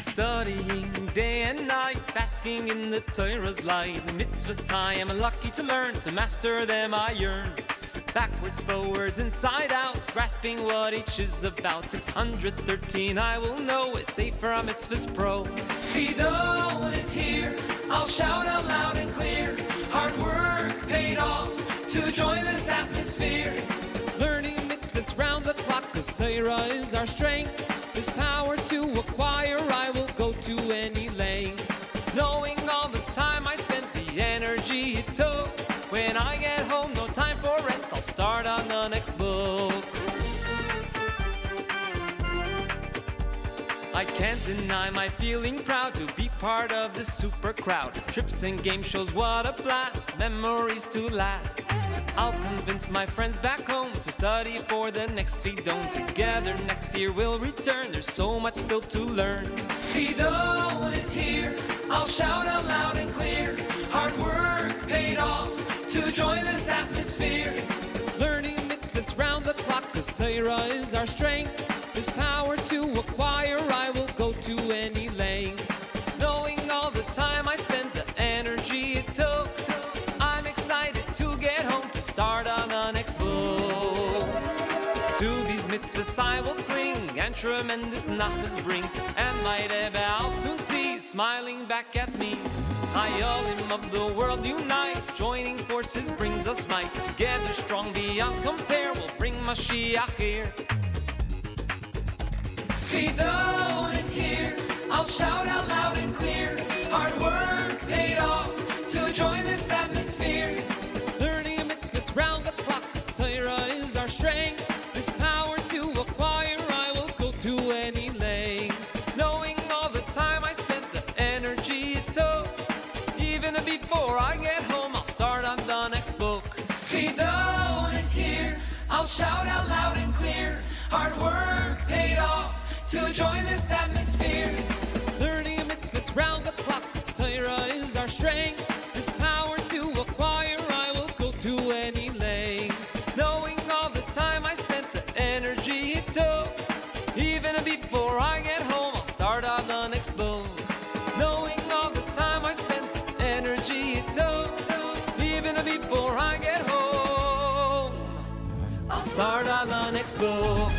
Studying day and night, basking in the Torah's light. The mitzvahs I am lucky to learn, to master them I yearn. Backwards, forwards, inside out, grasping what each is about. 613 I will know, a Sefer Hamitzvos pro. Chidon is here, I'll shout out loud and clear. Hard work paid off to join this atmosphere. Learning mitzvahs round the clock, 'cause Torah is our strength. This power to acquire, I will go to any length. Knowing all the time I spent, the energy it took. When I get home, no time for rest, I'll start on the next book. I can't deny my feeling proud to be part of this super crowd. Trips and game shows, what a blast, memories to last. I'll convince my friends back home to study for the next Chidon. Together next year we'll return, there's so much still to learn. Chidon is here, I'll shout out loud and clear. Hard work paid off to join this atmosphere. Learning mitzvahs round the clock, 'cause Torah is our strength. acquire, I will go to any length. Knowing all the time I spent, the energy it took, I'm excited to get home to start on the next book. To these mitzvahs I will cling, and tremendous nachas bring, and my Rebbe I'll soon see, smiling back at me. Chayolim of the world unite, joining forces brings us might. Together strong beyond compare, we'll bring Mashiach here. Chidon is here, I'll shout out loud and clear. Hard work paid off to join this atmosphere. Learning mitzvahs round the clock, 'cause Torah is our strength. This power to acquire, I will go to any length. Knowing all the time I spent, the energy it took, even before I get home, I'll start on the next book. Chidon is here, I'll shout out loud and clear. Hard work paid off to join this atmosphere. Learning mitzvahs round the clock, 'cause Torah is our strength. This power to acquire, I will go to any length. Knowing all the time I spent, the energy it took, even before I get home, I'll start on the next book. Knowing all the time I spent, the energy it took, even before I get home, I'll start on the next book.